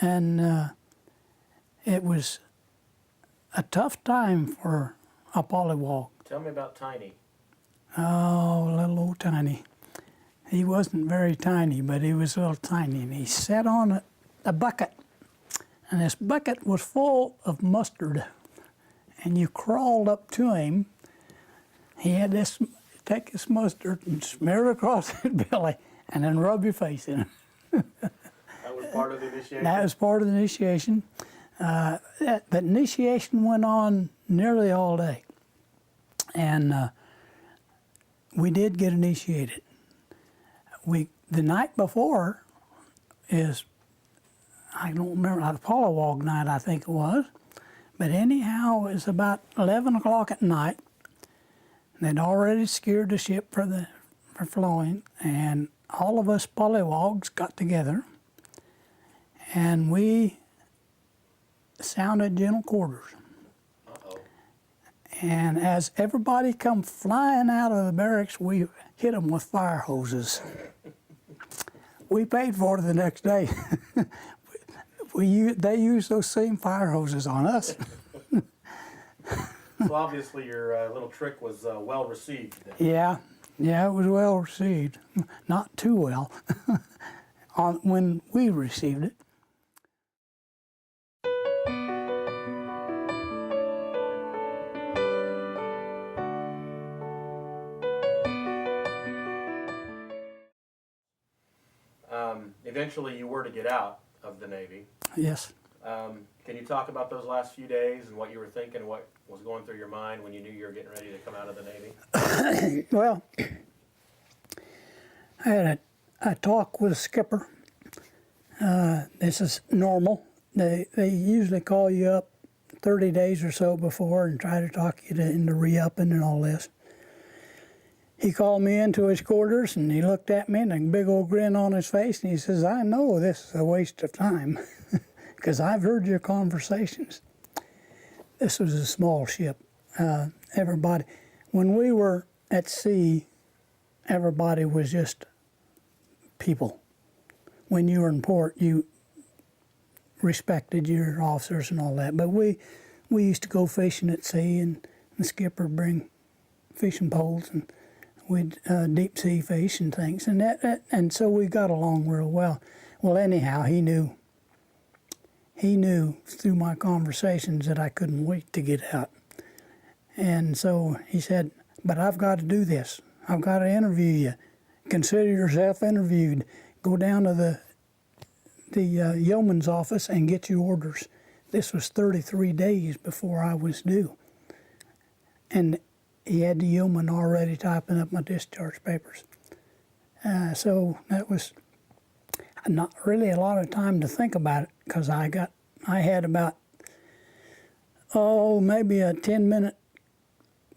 [SPEAKER 3] and it was a tough time for a pollywog.
[SPEAKER 2] Tell me about Tiny.
[SPEAKER 3] Oh, little old Tiny. He wasn't very tiny, but he was a little tiny, and he sat on a bucket, and this bucket was full of mustard, and you crawled up to him. He had this, take this mustard and smear it across his belly, and then rub your face in it.
[SPEAKER 2] That was part of the initiation?
[SPEAKER 3] That was part of the initiation. The initiation went on nearly all day, and we did get initiated. The night before is, I don't remember, the pollywog night I think it was, but anyhow it was about 11 o'clock at night. They'd already secured the ship for flowing, and all of us pollywogs got together, and we sounded general quarters.
[SPEAKER 2] Uh-oh.
[SPEAKER 3] And as everybody come flying out of the barracks, we hit them with fire hoses. We paid for it the next day. They used those same fire hoses on us.
[SPEAKER 2] So obviously your little trick was well received then.
[SPEAKER 3] Yeah, it was well received. Not too well when we received it.
[SPEAKER 2] Eventually you were to get out of the Navy.
[SPEAKER 3] Yes.
[SPEAKER 2] Can you talk about those last few days and what you were thinking, what was going through your mind when you knew you were getting ready to come out of the Navy?
[SPEAKER 3] Well, I had a talk with a skipper. This is normal. They usually call you up 30 days or so before and try to talk you into re-upping and all this. He called me into his quarters and he looked at me and a big old grin on his face and he says, I know this is a waste of time because I've heard your conversations. This was a small ship. Everybody, when we were at sea, everybody was just people. When you were in port, you respected your officers and all that. But we used to go fishing at sea and the skipper would bring fishing poles and we'd deep sea fish and things, and so we got along real well. Well, anyhow, he knew through my conversations that I couldn't wait to get out, and so he said, "But I've got to do this. I've got to interview you. Consider yourself interviewed. Go down to the yeoman's office and get your orders." This was 33 days before I was due, and he had the yeoman already typing up my discharge papers. So that was not really a lot of time to think about it because I had about, maybe a 10-minute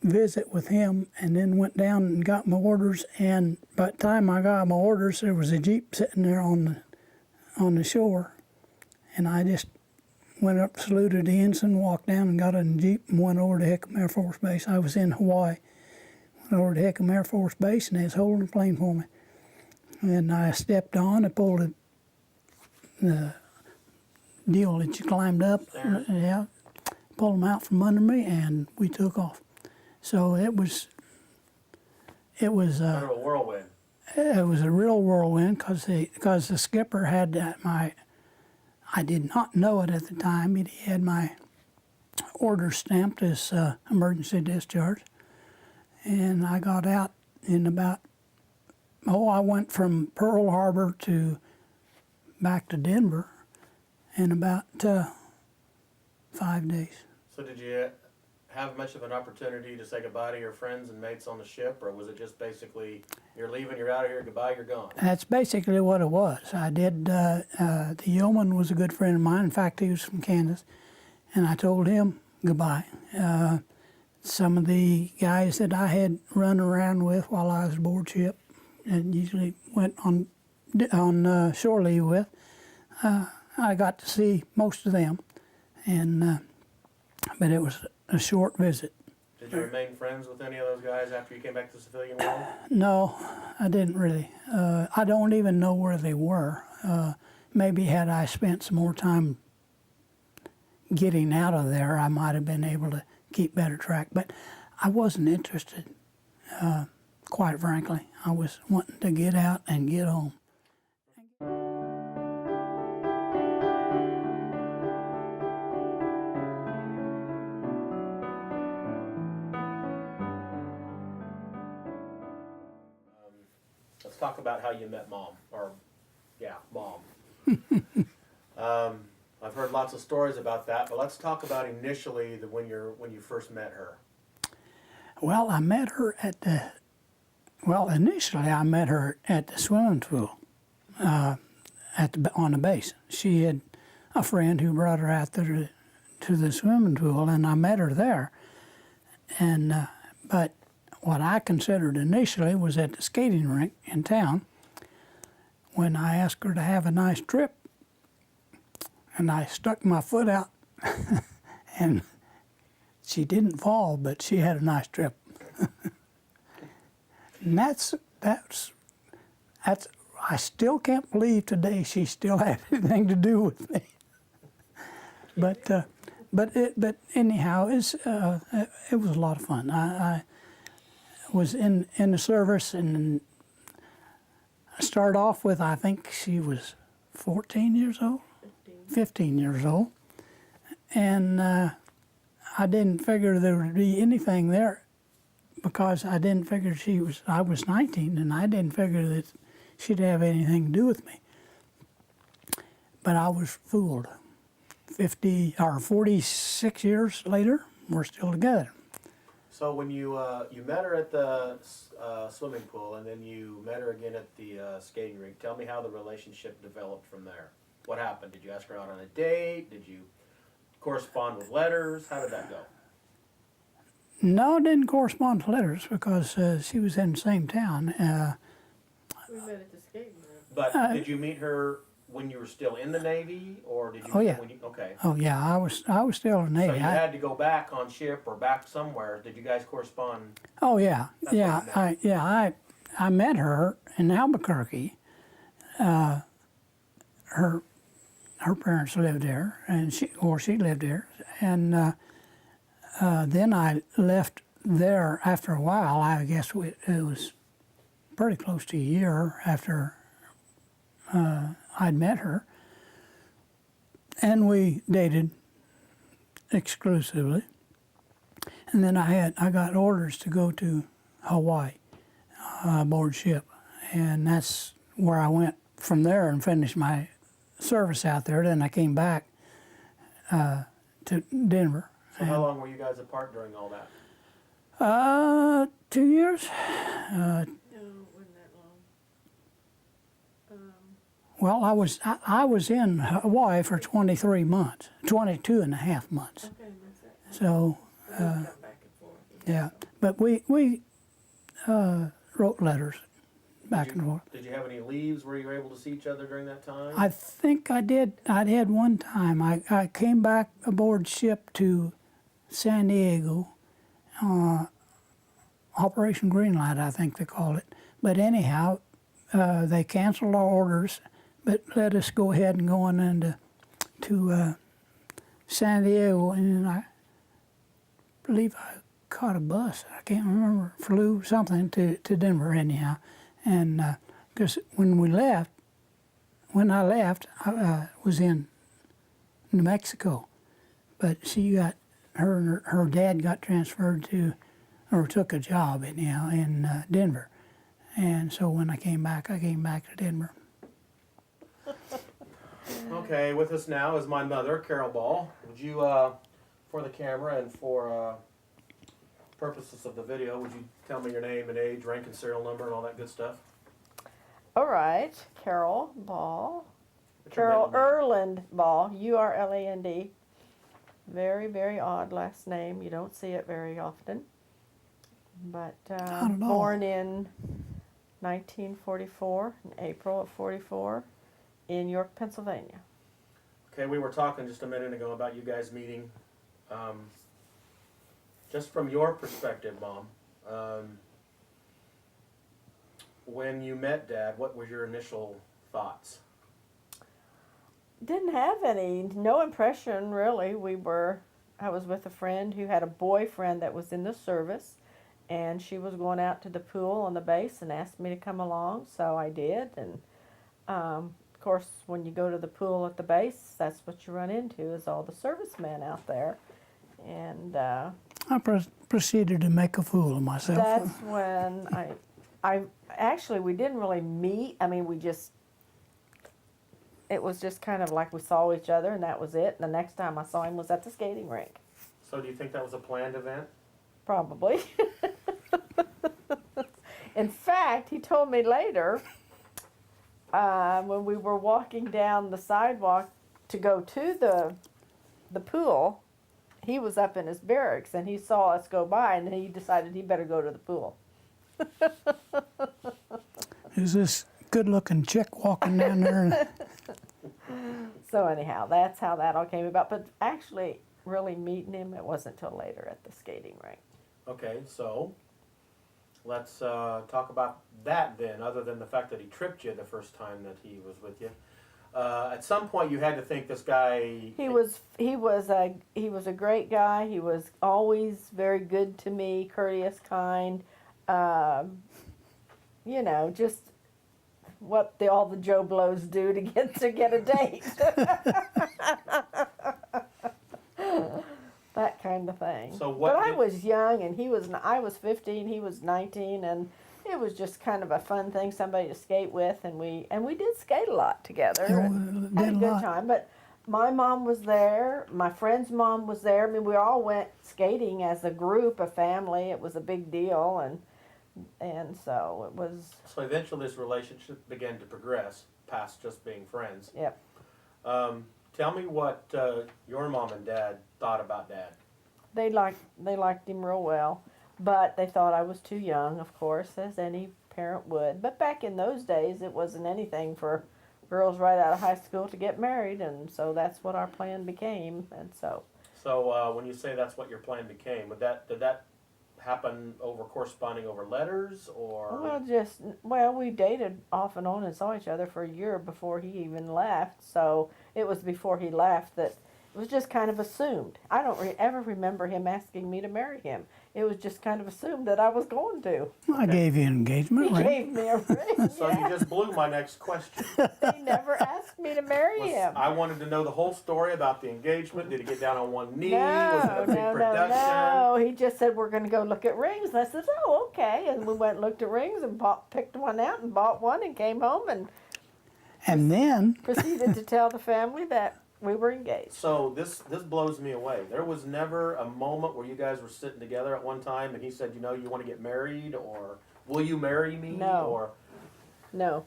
[SPEAKER 3] visit with him and then went down and got my orders. And by the time I got my orders, there was a Jeep sitting there on the shore. And I just went up, saluted the ensign, walked down and got in the Jeep and went over to Hickam Air Force Base. I was in Hawaii. Went over to Hickam Air Force Base and they was holding the plane for me. And I stepped on, I pulled the deal that you climbed up. Yeah, pulled them out from under me and we took off. So it was
[SPEAKER 2] Kind of a whirlwind.
[SPEAKER 3] it was a real whirlwind because the skipper had I did not know it at the time, but he had my order stamped as emergency discharge. And I got out in about, I went from Pearl Harbor back to Denver in about 5 days.
[SPEAKER 2] So did you have much of an opportunity to say goodbye to your friends and mates on the ship, or was it just basically, you're leaving, you're out of here, goodbye, you're gone?
[SPEAKER 3] That's basically what it was. I did, the yeoman was a good friend of mine. In fact, he was from Kansas. And I told him goodbye. Some of the guys that I had run around with while I was aboard ship and usually went on shore leave with, I got to see most of them. And but it was a short visit.
[SPEAKER 2] Did you remain friends with any of those guys after you came back to the civilian world?
[SPEAKER 3] No, I didn't really. I don't even know where they were. Maybe had I spent some more time getting out of there, I might have been able to keep better track. But I wasn't interested, quite frankly. I was wanting to get out and get home.
[SPEAKER 2] Let's talk about how you met Mom, Mom. I've heard lots of stories about that, but let's talk about initially when you first met her.
[SPEAKER 3] Well, I met her initially I met her at the swimming pool on the base. She had a friend who brought her out there to the swimming pool, and I met her there. And but what I considered initially was at the skating rink in town when I asked her to have a nice trip. And I stuck my foot out and she didn't fall, but she had a nice trip. And that's I still can't believe today she still had anything to do with me. But But anyhow, it was a lot of fun. I was in the service, and I started off with, I think she was 14 years old, 15 years old, and I didn't figure there would be anything there because I didn't figure I was 19, and I didn't figure that she'd have anything to do with me. But I was fooled. 46 years later, we're still together.
[SPEAKER 1] So when you met her at the swimming pool, and then you met her again at the skating rink, tell me how the relationship developed from there. What happened? Did you ask her out on a date? Did you correspond with letters? How did that go?
[SPEAKER 3] No, it didn't correspond to letters because she was in the same town.
[SPEAKER 4] We met at the skating rink.
[SPEAKER 1] But did you meet her when you were still in the Navy, or did you?
[SPEAKER 3] Oh,
[SPEAKER 1] meet
[SPEAKER 3] yeah.
[SPEAKER 1] her when you, okay.
[SPEAKER 3] Oh yeah, I was still in the
[SPEAKER 1] So
[SPEAKER 3] Navy.
[SPEAKER 1] you had to go back on ship or back somewhere. Did you guys correspond?
[SPEAKER 3] Oh yeah,
[SPEAKER 1] That's
[SPEAKER 3] yeah,
[SPEAKER 1] what I
[SPEAKER 3] I met her in Albuquerque. Her parents lived there, and she lived there, and then I left there after a while. I guess it was pretty close to a year after I'd met her, and we dated exclusively. And then I got orders to go to Hawaii aboard ship, and that's where I went from there and finished my service out there. Then I came back to Denver.
[SPEAKER 1] So how long were you guys apart during all that?
[SPEAKER 3] 2 years.
[SPEAKER 4] No, it wasn't that long.
[SPEAKER 3] Well, I was in Hawaii for 23 months, 22 and a half months.
[SPEAKER 4] Okay, that's it.
[SPEAKER 3] So
[SPEAKER 4] We come back and forth.
[SPEAKER 3] yeah, but we wrote letters back and forth.
[SPEAKER 1] Did you have any leaves where you were able to see each other during that time?
[SPEAKER 3] I think I did. I had one time. I came back aboard ship to San Diego, Operation Greenlight, I think they called it. But anyhow, they canceled our orders, but let us go ahead and go on into San Diego, and I believe I caught a bus. I can't remember. Flew something to Denver anyhow, and because when I left, I was in New Mexico, but her dad got transferred to, or took a job anyhow in Denver, and so when I came back to Denver.
[SPEAKER 1] Okay, with us now is my mother, Carol Ball. Would you, for the camera and for purposes of the video, would you tell me your name and age, rank and serial number, and all that good stuff?
[SPEAKER 4] All right, Carol Ball.
[SPEAKER 1] What's your
[SPEAKER 4] Carol
[SPEAKER 1] middle name?
[SPEAKER 4] Erland Ball, Urland. Very, very odd last name. You don't see it very often. But
[SPEAKER 3] Not at all.
[SPEAKER 4] born in 1944, in April of 44, in York, Pennsylvania.
[SPEAKER 1] Okay, we were talking just a minute ago about you guys meeting. Just from your perspective, Mom, when you met Dad, what were your initial thoughts?
[SPEAKER 4] Didn't have no impression really. I was with a friend who had a boyfriend that was in the service, and she was going out to the pool on the base and asked me to come along, so I did. And of course, when you go to the pool at the base, that's what you run into, is all the servicemen out there. And
[SPEAKER 3] I proceeded to make a fool of myself.
[SPEAKER 4] that's when I actually, we didn't really meet. I mean, it was just kind of like we saw each other and that was it. And the next time I saw him was at the skating rink.
[SPEAKER 1] So do you think that was a planned event?
[SPEAKER 4] Probably. In fact, he told me later, when we were walking down the sidewalk to go to the pool, he was up in his barracks and he saw us go by and he decided he better go to the pool.
[SPEAKER 3] Is this good-looking chick walking down there?
[SPEAKER 4] So anyhow, that's how that all came about. But actually, really meeting him, it wasn't till later at the skating rink.
[SPEAKER 1] Okay, so let's talk about that then, other than the fact that he tripped you the first time that he was with you.
[SPEAKER 2] At some point, you had to think this guy.
[SPEAKER 4] He was a great guy. He was always very good to me, courteous, kind. You know, just what all the Joe Blows do to get a date. That kind of thing.
[SPEAKER 2] So what
[SPEAKER 4] But I
[SPEAKER 2] did-
[SPEAKER 4] was young, and I was 15, he was 19, and it was just kind of a fun thing, somebody to skate with, and we did skate a lot together.
[SPEAKER 3] Yeah,
[SPEAKER 4] and
[SPEAKER 3] we
[SPEAKER 4] had a
[SPEAKER 3] did a
[SPEAKER 4] good
[SPEAKER 3] lot.
[SPEAKER 4] time. But my mom was there, my friend's mom was there. I mean, we all went skating as a group, a family. It was a big deal, and so it was.
[SPEAKER 2] So eventually, this relationship began to progress past just being friends.
[SPEAKER 4] Yep.
[SPEAKER 2] Tell me what your mom and dad thought about Dad.
[SPEAKER 4] They liked him real well, but they thought I was too young, of course, as any parent would. But back in those days, it wasn't anything for girls right out of high school to get married, and so that's what our plan became. And so,
[SPEAKER 2] So when you say that's what your plan became, did that happen corresponding over letters or?
[SPEAKER 4] well, we dated off and on and saw each other for a year before he even left. So it was before he left that it was just kind of assumed. I don't ever remember him asking me to marry him. It was just kind of assumed that I was going to.
[SPEAKER 3] I gave you an engagement
[SPEAKER 4] He
[SPEAKER 3] ring.
[SPEAKER 4] gave me a ring.
[SPEAKER 2] So you just blew my next question.
[SPEAKER 4] He never asked me to marry him.
[SPEAKER 2] I wanted to know the whole story about the engagement. Did he get down on one knee?
[SPEAKER 4] No,
[SPEAKER 2] Was it a big
[SPEAKER 4] no,
[SPEAKER 2] production?
[SPEAKER 4] no. He just said we're going to go look at rings, and I said, "Oh, okay." And we went and looked at rings and picked one out and bought one and came home and
[SPEAKER 3] And then,
[SPEAKER 4] proceeded to tell the family that we were engaged.
[SPEAKER 2] So this blows me away. There was never a moment where you guys were sitting together at one time and he said, you know, you want to get married, or will you marry me?
[SPEAKER 4] No.
[SPEAKER 2] Or
[SPEAKER 4] No,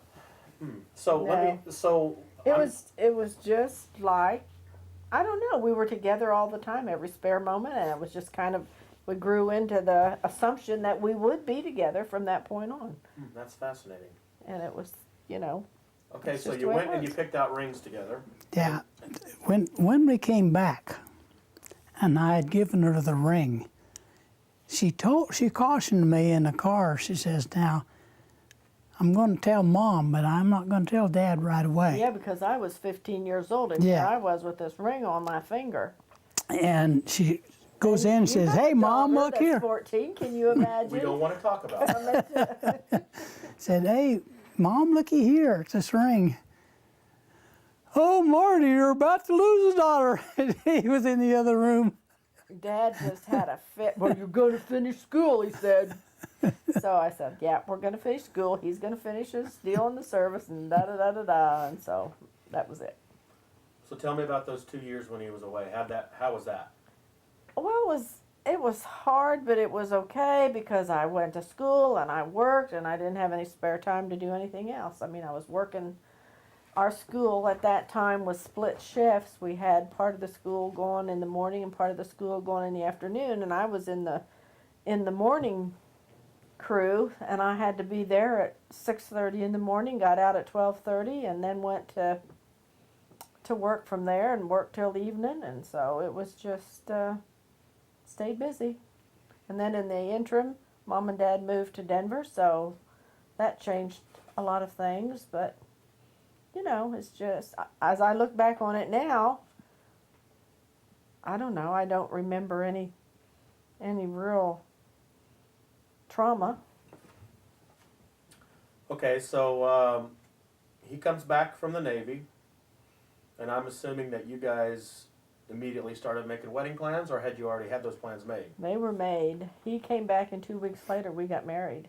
[SPEAKER 2] so let me. So
[SPEAKER 4] it
[SPEAKER 2] I'm-
[SPEAKER 4] was just like, I don't know. We were together all the time, every spare moment, and it was just kind of, we grew into the assumption that we would be together from that point on,
[SPEAKER 2] That's fascinating.
[SPEAKER 4] and it was, you know.
[SPEAKER 2] Okay,
[SPEAKER 4] It's
[SPEAKER 2] so
[SPEAKER 4] just
[SPEAKER 2] you
[SPEAKER 4] the way
[SPEAKER 2] went
[SPEAKER 4] it
[SPEAKER 2] and you
[SPEAKER 4] was.
[SPEAKER 2] picked out rings together.
[SPEAKER 3] yeah, when we came back, and I had given her the ring, she cautioned me in the car. She says, "Now, I'm going to tell Mom, but I'm not going to tell Dad right away."
[SPEAKER 4] Yeah, because I was 15 years old, and
[SPEAKER 3] Yeah.
[SPEAKER 4] here I was with this ring on my finger.
[SPEAKER 3] And she goes in and
[SPEAKER 4] You
[SPEAKER 3] says,
[SPEAKER 4] have
[SPEAKER 3] "Hey,
[SPEAKER 4] a
[SPEAKER 3] Mom,
[SPEAKER 4] daughter
[SPEAKER 3] look
[SPEAKER 4] that's
[SPEAKER 3] here."
[SPEAKER 4] 14, can you imagine?
[SPEAKER 2] We don't want to talk about it.
[SPEAKER 3] Said, "Hey, Mom, looky here. It's this ring." "Oh, Marty, you're about to lose a daughter." He was in the other room.
[SPEAKER 4] Dad just had a fit. Well, you're going to finish school, he said. So I said, yeah, we're going to finish school. He's going to finish his deal in the service, and da-da-da-da-da. And so that was it.
[SPEAKER 2] So tell me about those 2 years when he was away. How was that?
[SPEAKER 4] Well, it was hard, but it was okay because I went to school and I worked, and I didn't have any spare time to do anything else. I mean, I was working. Our school at that time was split shifts. We had part of the school going in the morning and part of the school going in the afternoon, and I was in the morning crew, and I had to be there at 6:30 in the morning, got out at 12:30, and then went to work from there and worked till the evening. And so it was just stayed busy. And then in the interim, Mom and Dad moved to Denver, so that changed a lot of things. But you know, it's just, as I look back on it now, I don't know, I don't remember any real trauma.
[SPEAKER 2] Okay, so he comes back from the Navy, and I'm assuming that you guys immediately started making wedding plans, or had you already had those plans made?
[SPEAKER 4] They were made. He came back, and 2 weeks later we got married.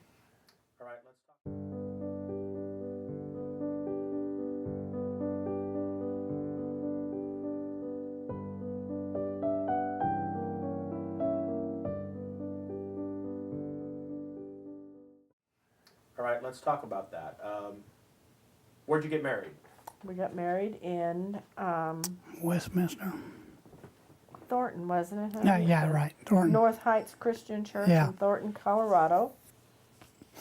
[SPEAKER 2] All right, let's talk. All right, let's talk about that. Where'd you get married?
[SPEAKER 4] We got married in
[SPEAKER 3] Westminster.
[SPEAKER 4] Thornton, wasn't it?
[SPEAKER 3] Yeah, right. Thornton.
[SPEAKER 4] North Heights Christian Church
[SPEAKER 3] Yeah.
[SPEAKER 4] in Thornton, Colorado.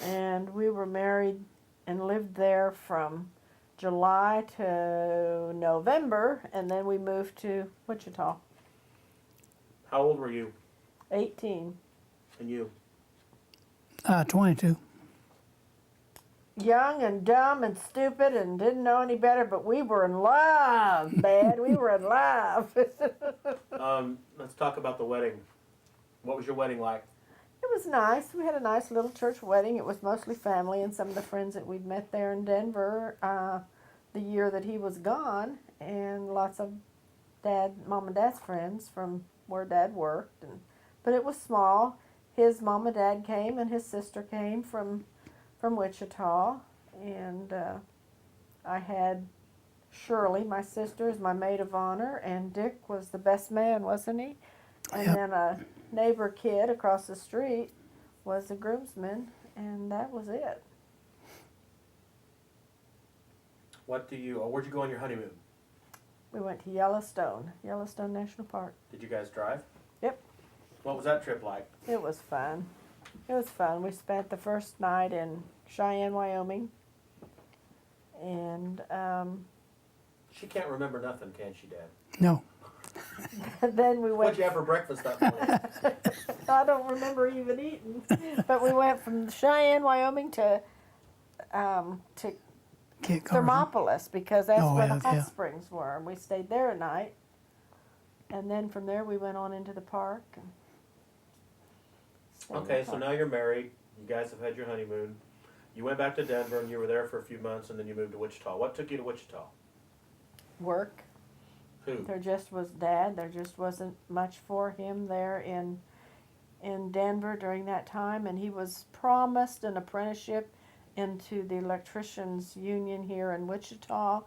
[SPEAKER 4] And we were married and lived there from July to November, and then we moved to Wichita.
[SPEAKER 2] How old were you?
[SPEAKER 4] 18.
[SPEAKER 2] And you?
[SPEAKER 3] 22.
[SPEAKER 4] young and dumb and stupid and didn't know any better, but we were in love, Dad. We were in love.
[SPEAKER 2] Let's talk about the wedding. What was your wedding like?
[SPEAKER 4] It was nice. We had a nice little church wedding. It was mostly family and some of the friends that we'd met there in Denver the year that he was gone, and lots of Mom and Dad's friends from where Dad worked. But it was small. His mom and dad came, and his sister came from Wichita, and I had Shirley, my sister, as my maid of honor, and Dick was the best man, wasn't he? And
[SPEAKER 3] Yep.
[SPEAKER 4] then a neighbor kid across the street was the groomsman, and that was it.
[SPEAKER 2] Where'd you go on your honeymoon?
[SPEAKER 4] We went to Yellowstone National Park.
[SPEAKER 2] Did you guys drive?
[SPEAKER 4] Yep.
[SPEAKER 2] What was that trip like?
[SPEAKER 4] It was fun. It was fun. We spent the first night in Cheyenne, Wyoming, and
[SPEAKER 2] She can't remember nothing, can she, Dad?
[SPEAKER 3] No.
[SPEAKER 4] then we went.
[SPEAKER 2] What'd you have for breakfast that morning?
[SPEAKER 4] I don't remember even eating, but we went from Cheyenne, Wyoming to
[SPEAKER 3] Kit Carson.
[SPEAKER 4] Thermopolis because that's
[SPEAKER 3] Oh,
[SPEAKER 4] where
[SPEAKER 3] yeah,
[SPEAKER 4] the hot
[SPEAKER 3] yeah.
[SPEAKER 4] springs were, and we stayed there a night. And then from there we went on into the park. And stayed in
[SPEAKER 2] Okay,
[SPEAKER 4] the
[SPEAKER 2] so
[SPEAKER 4] park.
[SPEAKER 2] now you're married. You guys have had your honeymoon. You went back to Denver and you were there for a few months, and then you moved to Wichita. What took you to Wichita?
[SPEAKER 4] Work.
[SPEAKER 2] Who?
[SPEAKER 4] There just was Dad. There just wasn't much for him there in Denver during that time, and he was promised an apprenticeship into the electricians union here in Wichita.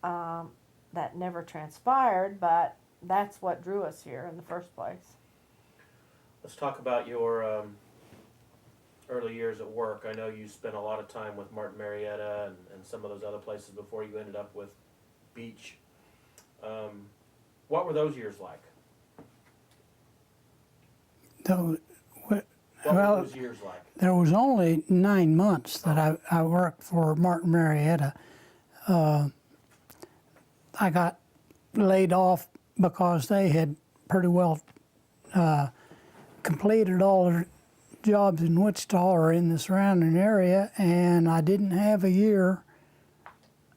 [SPEAKER 4] That never transpired, but that's what drew us here in the first place.
[SPEAKER 2] Let's talk about your early years at work. I know you spent a lot of time with Martin Marietta and some of those other places before you ended up with Beach. What were those years like?
[SPEAKER 3] Though,
[SPEAKER 2] What
[SPEAKER 3] well,
[SPEAKER 2] were those years like?
[SPEAKER 3] there was only 9 months that I worked for Martin Marietta. I got laid off because they had pretty well completed all their jobs in Wichita or in the surrounding area, and I didn't have a year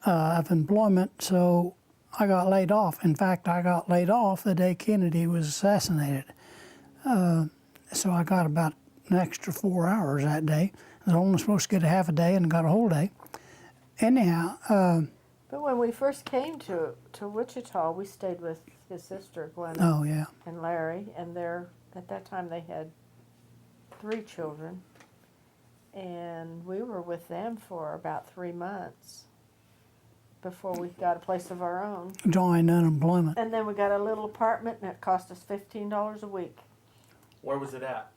[SPEAKER 3] of employment, so I got laid off. In fact, I got laid off the day Kennedy was assassinated. So I got about an extra 4 hours that day. I was only supposed to get a half a day and got a whole day. Anyhow,
[SPEAKER 4] But when we first came to Wichita, we stayed with his sister Glenna
[SPEAKER 3] oh yeah,
[SPEAKER 4] and Larry, and at that time they had 3 children, and we were with them for about 3 months before we got a place of our own.
[SPEAKER 3] joined unemployment.
[SPEAKER 4] And then we got a little apartment, and it cost us $15 a week.
[SPEAKER 2] Where was it at?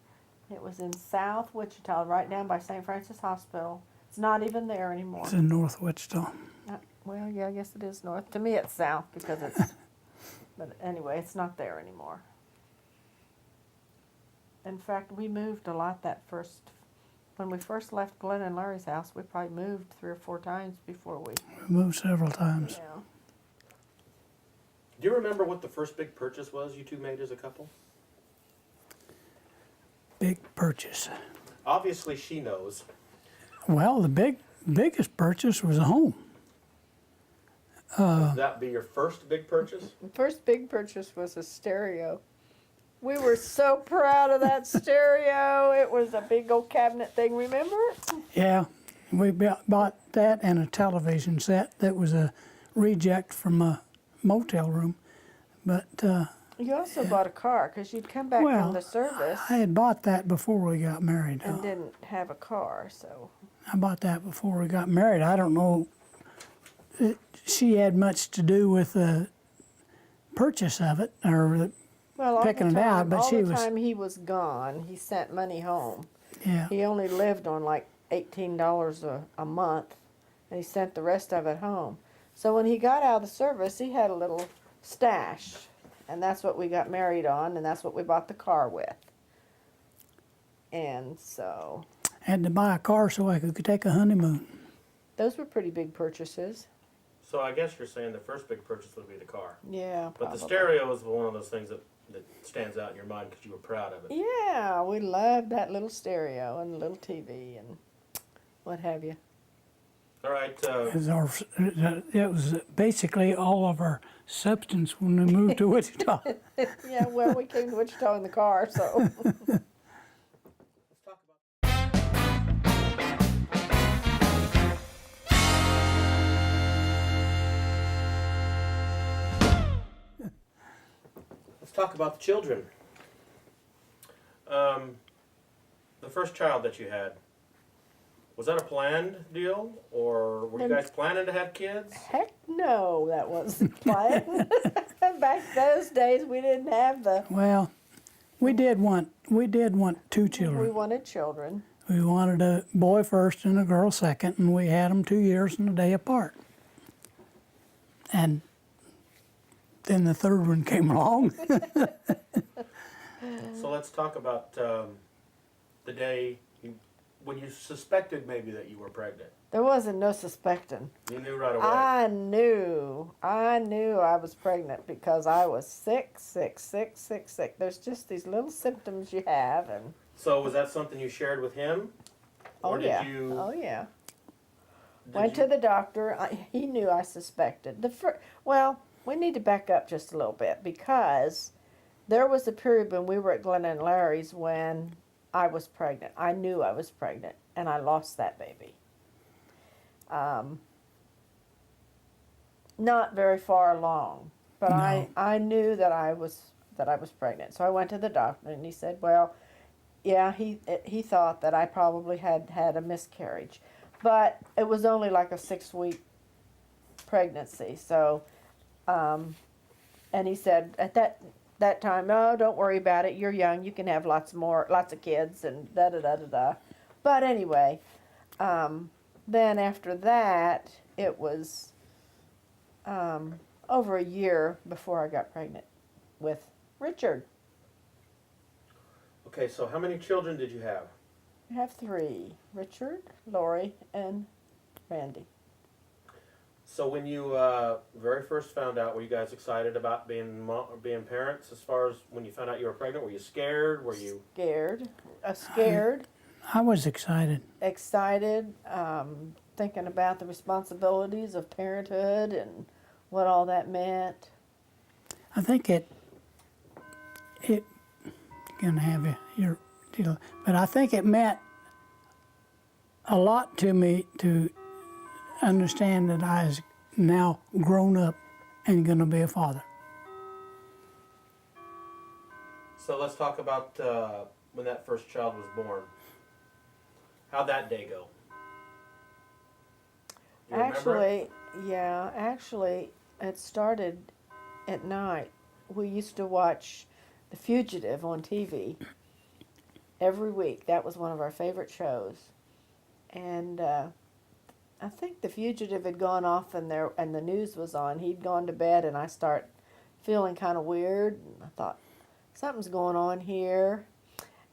[SPEAKER 4] It was in South Wichita, right down by St. Francis Hospital. It's not even there anymore.
[SPEAKER 3] It's in North Wichita.
[SPEAKER 4] Well, yeah, I guess it is north. To me, it's south because it's. But anyway, it's not there anymore. In fact, we moved a lot when we first left Glenn and Larry's house. We probably moved 3 or 4 times before we.
[SPEAKER 3] We moved several times.
[SPEAKER 4] Yeah.
[SPEAKER 2] Do you remember what the first big purchase was you two made as a couple?
[SPEAKER 3] Big purchase.
[SPEAKER 2] Obviously, she knows.
[SPEAKER 3] Well, the biggest purchase was a home.
[SPEAKER 2] Would that be your first big purchase?
[SPEAKER 4] The first big purchase was a stereo. We were so proud of that stereo. It was a big old cabinet thing, remember?
[SPEAKER 3] Yeah, we bought that and a television set that was a reject from a motel room. But
[SPEAKER 4] You also bought a car because you'd come back
[SPEAKER 3] Well,
[SPEAKER 4] from the service
[SPEAKER 3] I had bought that before we got married.
[SPEAKER 4] and didn't have a car, so.
[SPEAKER 3] I bought that before we got married. I don't know. She had much to do with the purchase of it, or
[SPEAKER 4] Well,
[SPEAKER 3] Picking it out, but
[SPEAKER 4] all
[SPEAKER 3] she
[SPEAKER 4] the
[SPEAKER 3] was-
[SPEAKER 4] time he was gone, he sent money home.
[SPEAKER 3] yeah.
[SPEAKER 4] He only lived on like $18 a month, and he sent the rest of it home. So when he got out of the service, he had a little stash, and that's what we got married on, and that's what we bought the car with. And so
[SPEAKER 3] Had to buy a car so I could take a honeymoon.
[SPEAKER 4] those were pretty big purchases.
[SPEAKER 2] So I guess you're saying the first big purchase would be the car.
[SPEAKER 4] Yeah,
[SPEAKER 2] But the
[SPEAKER 4] probably.
[SPEAKER 2] stereo is one of those things that stands out in your mind because you were proud of it.
[SPEAKER 4] Yeah, we loved that little stereo and little TV and what have you.
[SPEAKER 2] All right.
[SPEAKER 3] It was basically all of our substance when we moved to Wichita.
[SPEAKER 4] Yeah, well, we came to Wichita in the car, so.
[SPEAKER 2] Let's talk about. Let's talk about the children. The first child that you had, was that a planned deal, or were you guys planning to have kids?
[SPEAKER 4] Heck no, that wasn't planned. Back those days, we didn't have the.
[SPEAKER 3] Well, we did want two
[SPEAKER 4] We
[SPEAKER 3] children.
[SPEAKER 4] wanted children.
[SPEAKER 3] We wanted a boy first and a girl second, and we had them 2 years and a day apart. And then the third one came along.
[SPEAKER 2] So let's talk about the day when you suspected maybe that you were pregnant.
[SPEAKER 4] There wasn't no suspecting.
[SPEAKER 2] You knew right away.
[SPEAKER 4] I knew I was pregnant because I was sick. There's just these little symptoms you have, and
[SPEAKER 2] So was that something you shared with him? Or did
[SPEAKER 4] yeah,
[SPEAKER 2] you?
[SPEAKER 4] oh yeah.
[SPEAKER 2] did
[SPEAKER 4] Went
[SPEAKER 2] you-
[SPEAKER 4] to the doctor. He knew I suspected. Well, we need to back up just a little bit because there was a period when we were at Glenn and Larry's when I was pregnant. I knew I was pregnant, and I lost that baby. Not very far along, but
[SPEAKER 3] No.
[SPEAKER 4] I knew that I was pregnant. So I went to the doctor, and he said, "Well, yeah, he thought that I probably had a miscarriage, but it was only like a 6-week pregnancy." So, and he said at that time, "Oh, don't worry about it. You're young. You can have lots of kids and da da da da da." But anyway, then after that, it was over a year before I got pregnant with Richard.
[SPEAKER 2] Okay, so how many children did you have?
[SPEAKER 4] I have 3: Richard, Lori, and Randy.
[SPEAKER 2] So when you very first found out, were you guys excited about being parents? As far as when you found out you were pregnant, were you scared? Were you?
[SPEAKER 4] Scared,
[SPEAKER 3] I was excited.
[SPEAKER 4] excited, thinking about the responsibilities of parenthood and what all that meant.
[SPEAKER 3] I think it can have your deal, but I think it meant a lot to me to understand that I was now grown up and going to be a father.
[SPEAKER 2] So let's talk about when that first child was born. How'd that day go? Do you remember it?
[SPEAKER 4] Actually, it started at night. We used to watch The Fugitive on TV every week. That was one of our favorite shows. And I think The Fugitive had gone off and the news was on. He'd gone to bed and I start feeling kind of weird. And I thought, something's going on here.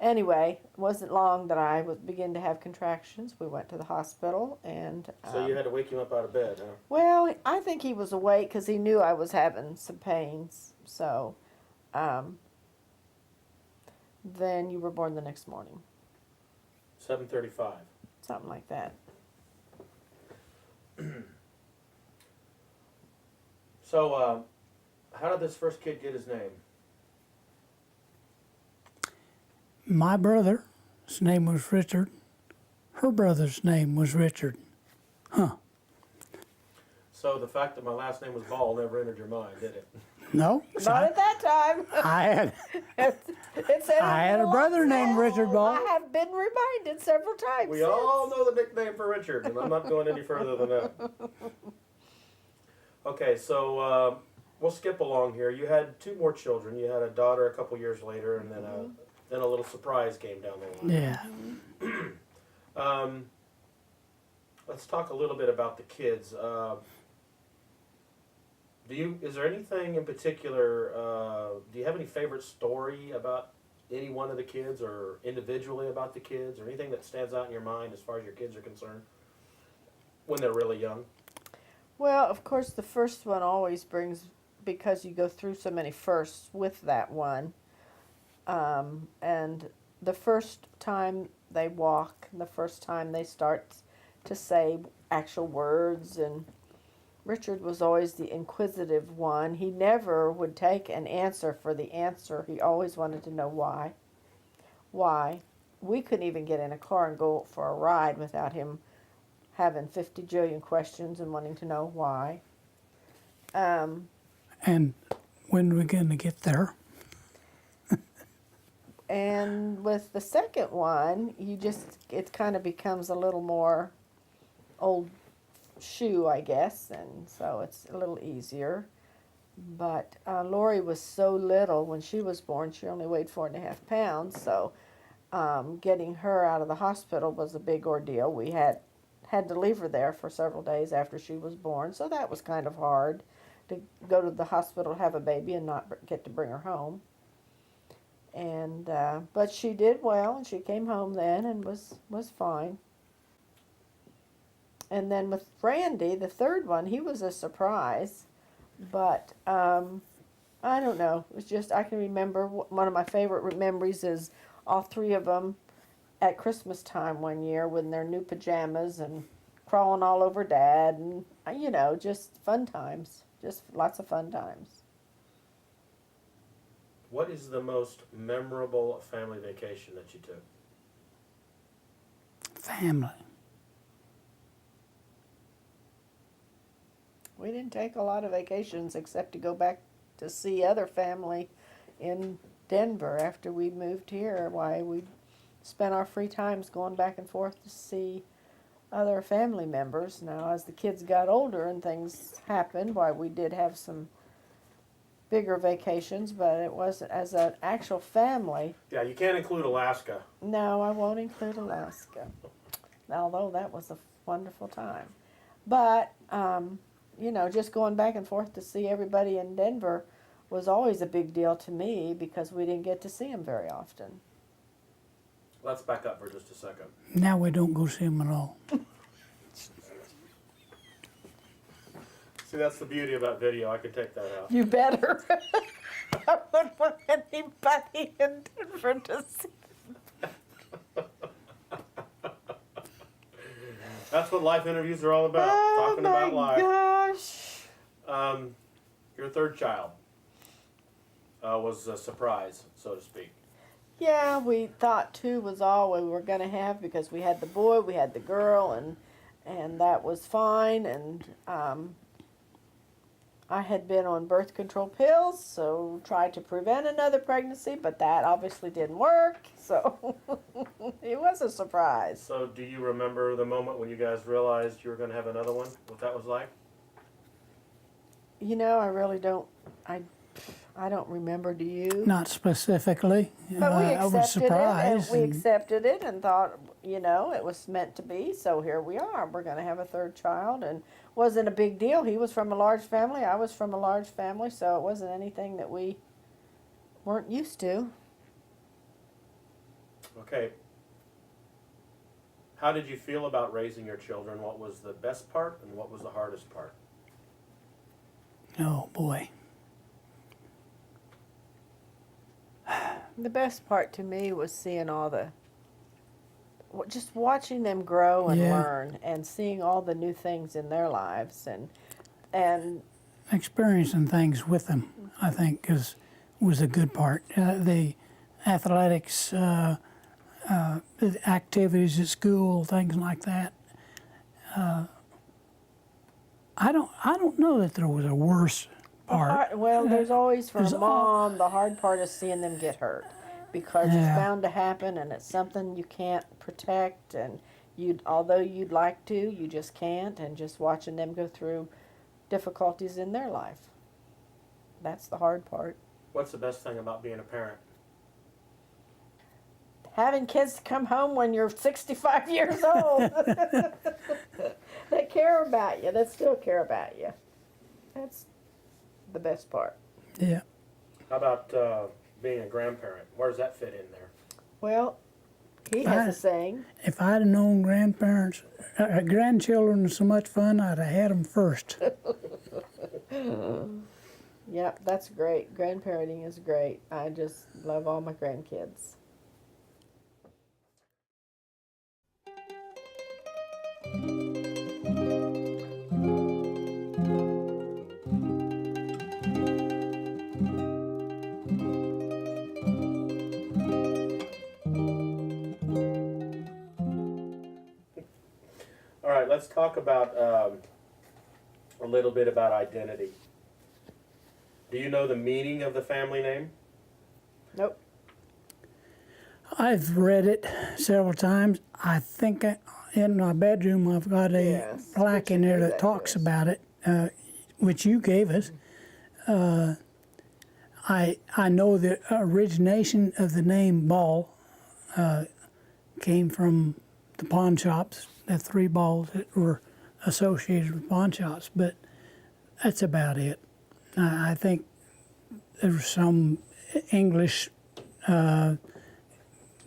[SPEAKER 4] Anyway, it wasn't long that I was beginning to have contractions. We went to the hospital and...
[SPEAKER 2] So you had to wake him up out of bed, huh?
[SPEAKER 4] Well, I think he was awake because he knew I was having some pains. So, then you were born the next morning.
[SPEAKER 2] 7:35.
[SPEAKER 4] Something like that.
[SPEAKER 2] So, how did this first kid get his name?
[SPEAKER 3] My brother's name was Richard. Her brother's name was Richard.
[SPEAKER 2] So the fact that my last name was Ball never entered your mind, did it?
[SPEAKER 3] No, 'cause
[SPEAKER 4] Not at that time.
[SPEAKER 3] I had
[SPEAKER 4] It's
[SPEAKER 3] I had a brother named Richard Ball.
[SPEAKER 4] I have been reminded several times.
[SPEAKER 2] We
[SPEAKER 4] since.
[SPEAKER 2] all know the nickname for Richard, and I'm not going any further than that. Okay, so we'll skip along here. You had 2 more children. You had a daughter a couple years later, and then a little surprise came down the line.
[SPEAKER 3] yeah.
[SPEAKER 2] Let's talk a little bit about the kids. Is there anything in particular? Do you have any favorite story about any one of the kids, or individually about the kids, or anything that stands out in your mind as far as your kids are concerned when they're really young?
[SPEAKER 4] Well, of course, the first one always brings, because you go through so many firsts with that one. And the first time they walk, the first time they start to say actual words. And Richard was always the inquisitive one. He never would take an answer for the answer. He always wanted to know why. Why? We couldn't even get in a car and go for a ride without him having 50 jillion questions and wanting to know why.
[SPEAKER 3] And when are we going to get there?
[SPEAKER 4] And with the second one, it kind of becomes a little more old shoe, I guess, and so it's a little easier. But Lori was so little when she was born; she only weighed 4.5 pounds. So getting her out of the hospital was a big ordeal. We had to leave her there for several days after she was born, so that was kind of hard to go to the hospital, have a baby, and not get to bring her home. And but she did well, and she came home then and was fine. And then with Randy, the third one, he was a surprise. But I don't know. It was just, I can remember one of my favorite memories is all three of them at Christmas time one year with their new pajamas and crawling all over Dad, and just fun times. Just lots of fun times.
[SPEAKER 2] What is the most memorable family vacation that you took?
[SPEAKER 3] Family.
[SPEAKER 4] We didn't take a lot of vacations except to go back to see other family in Denver after we moved here. Why, we spent our free times going back and forth to see other family members. Now, as the kids got older and things happened, why, we did have some bigger vacations, but it wasn't as an actual family.
[SPEAKER 2] Yeah, you can't include Alaska.
[SPEAKER 4] No, I won't include Alaska, although that was a wonderful time. But, just going back and forth to see everybody in Denver was always a big deal to me because we didn't get to see them very often.
[SPEAKER 2] Let's back up for just a second.
[SPEAKER 3] Now we don't go see them at all.
[SPEAKER 2] See, that's the beauty about video. I could take that out.
[SPEAKER 4] You better. I wouldn't want anybody in Denver to see.
[SPEAKER 2] That's what life interviews are all about. Talking about life.
[SPEAKER 4] Gosh.
[SPEAKER 2] Your third child was a surprise, so to speak.
[SPEAKER 4] Yeah, we thought 2 was all we were going to have because we had the boy, we had the girl, and that was fine. And I had been on birth control pills, so tried to prevent another pregnancy, but that obviously didn't work. So it was a surprise.
[SPEAKER 2] So do you remember the moment when you guys realized you were going to have another one? What that was like?
[SPEAKER 4] I really don't. I don't remember. Do you?
[SPEAKER 3] Not specifically.
[SPEAKER 4] But we
[SPEAKER 3] I was
[SPEAKER 4] accepted
[SPEAKER 3] surprised.
[SPEAKER 4] it. And we accepted it and thought, it was meant to be. So here we are. We're going to have a third child, and wasn't a big deal. He was from a large family. I was from a large family, so it wasn't anything that we weren't used to.
[SPEAKER 2] Okay. How did you feel about raising your children? What was the best part and what was the hardest part?
[SPEAKER 3] Oh boy.
[SPEAKER 4] The best part to me was seeing just watching them grow and
[SPEAKER 3] Yeah.
[SPEAKER 4] learn, and seeing all the new things in their lives, and
[SPEAKER 3] Experiencing things with them, I think, was a good part. The athletics, the activities at school, things like that. I don't know that there was a worse part.
[SPEAKER 4] there's always for
[SPEAKER 3] There's
[SPEAKER 4] a mom, the hard part is seeing them get hurt, because it's
[SPEAKER 3] Yeah.
[SPEAKER 4] bound to happen, and it's something you can't protect, and although you'd like to, you just can't, and just watching them go through difficulties in their life. That's the hard part.
[SPEAKER 2] What's the best thing about being a parent?
[SPEAKER 4] Having kids come home when you're 65 years old. That care about you, that still care about you. That's the best part.
[SPEAKER 3] Yeah.
[SPEAKER 2] How about being a grandparent? Where does that fit in there?
[SPEAKER 4] Well, he has a saying.
[SPEAKER 3] If I'd have known grandchildren were so much fun, I'd have had them first.
[SPEAKER 4] Yep, that's great. Grandparenting is great. I just love all my grandkids.
[SPEAKER 2] let's talk about a little bit about identity. Do you know the meaning of the family name?
[SPEAKER 4] Nope.
[SPEAKER 3] I've read it several times. I think in my bedroom I've got a
[SPEAKER 4] Yes,
[SPEAKER 3] plaque
[SPEAKER 4] which
[SPEAKER 3] in
[SPEAKER 4] you
[SPEAKER 3] there
[SPEAKER 4] gave
[SPEAKER 3] that
[SPEAKER 4] that
[SPEAKER 3] talks
[SPEAKER 4] to us.
[SPEAKER 3] about it, which you gave us. I know the origination of the name Ball came from the pawn shops, the three balls that were associated with pawn shops, but that's about it. I think there's some English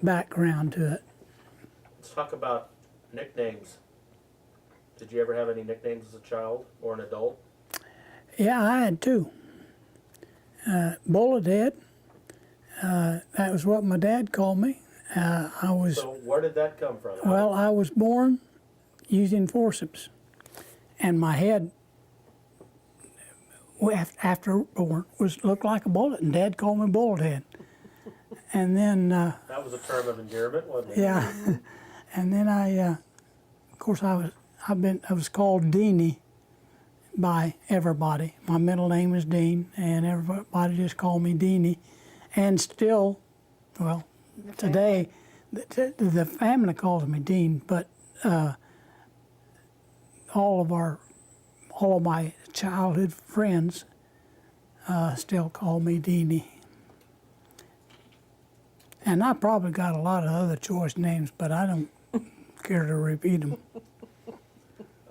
[SPEAKER 3] background to it.
[SPEAKER 2] Let's talk about nicknames. Did you ever have any nicknames as a child or an adult?
[SPEAKER 3] Yeah, I had two. Bullet Head, that was what my dad called me. I was,
[SPEAKER 2] So where did that come from?
[SPEAKER 3] well, I was born using forceps, and my head, after born, looked like a bullet, and Dad called me Bullet Head. And then,
[SPEAKER 2] That was a term of endearment, wasn't it?
[SPEAKER 3] yeah, and then of course, I was called Deanie by everybody. My middle name is Dean, and everybody just called me Deanie. And still, well, today, the family calls me Dean, but all of my childhood friends still call me Deanie. And I probably got a lot of other choice names, but I don't care to repeat them.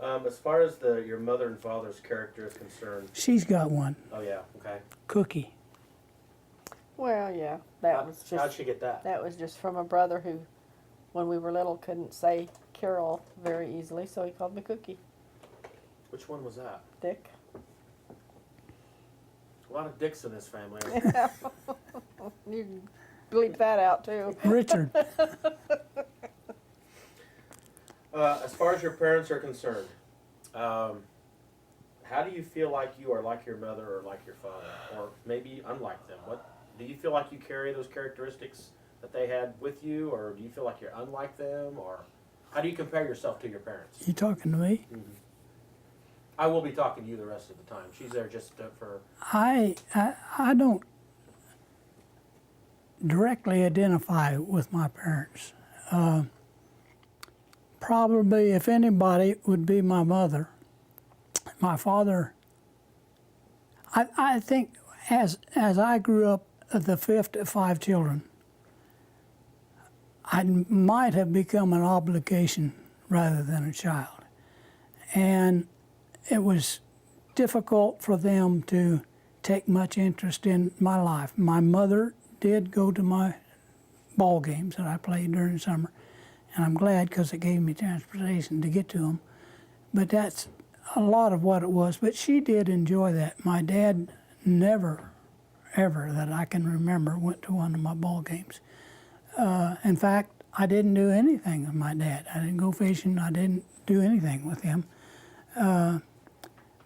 [SPEAKER 2] As far as your mother and father's character is concerned,
[SPEAKER 3] She's got one,
[SPEAKER 2] oh yeah, okay.
[SPEAKER 3] Cookie.
[SPEAKER 4] Well, yeah, that was
[SPEAKER 2] How'd
[SPEAKER 4] just
[SPEAKER 2] she get that?
[SPEAKER 4] that was just from a brother who, when we were little, couldn't say Carol very easily, so he called me Cookie.
[SPEAKER 2] Which one was that?
[SPEAKER 4] Dick.
[SPEAKER 2] A lot of dicks in this family.
[SPEAKER 4] You can bleep that out too.
[SPEAKER 3] Richard.
[SPEAKER 2] As far as your parents are concerned, how do you feel like you are like your mother or like your father, or maybe unlike them? What do you feel like you carry those characteristics that they had with you, or do you feel like you're unlike them, or how do you compare yourself to your parents?
[SPEAKER 3] You talking to me?
[SPEAKER 2] I will be talking to you the rest of the time. She's there just for.
[SPEAKER 3] I don't directly identify with my parents. Probably, if anybody, would be my mother. My father, I think as I grew up, the fifth of five children, I might have become an obligation rather than a child. And it was difficult for them to take much interest in my life. My mother did go to my ball games that I played during the summer, and I'm glad because it gave me transportation to get to them. But that's a lot of what it was. But she did enjoy that. My dad never, ever, that I can remember, went to one of my ball games. In fact, I didn't do anything with my dad. I didn't go fishing. I didn't do anything with him.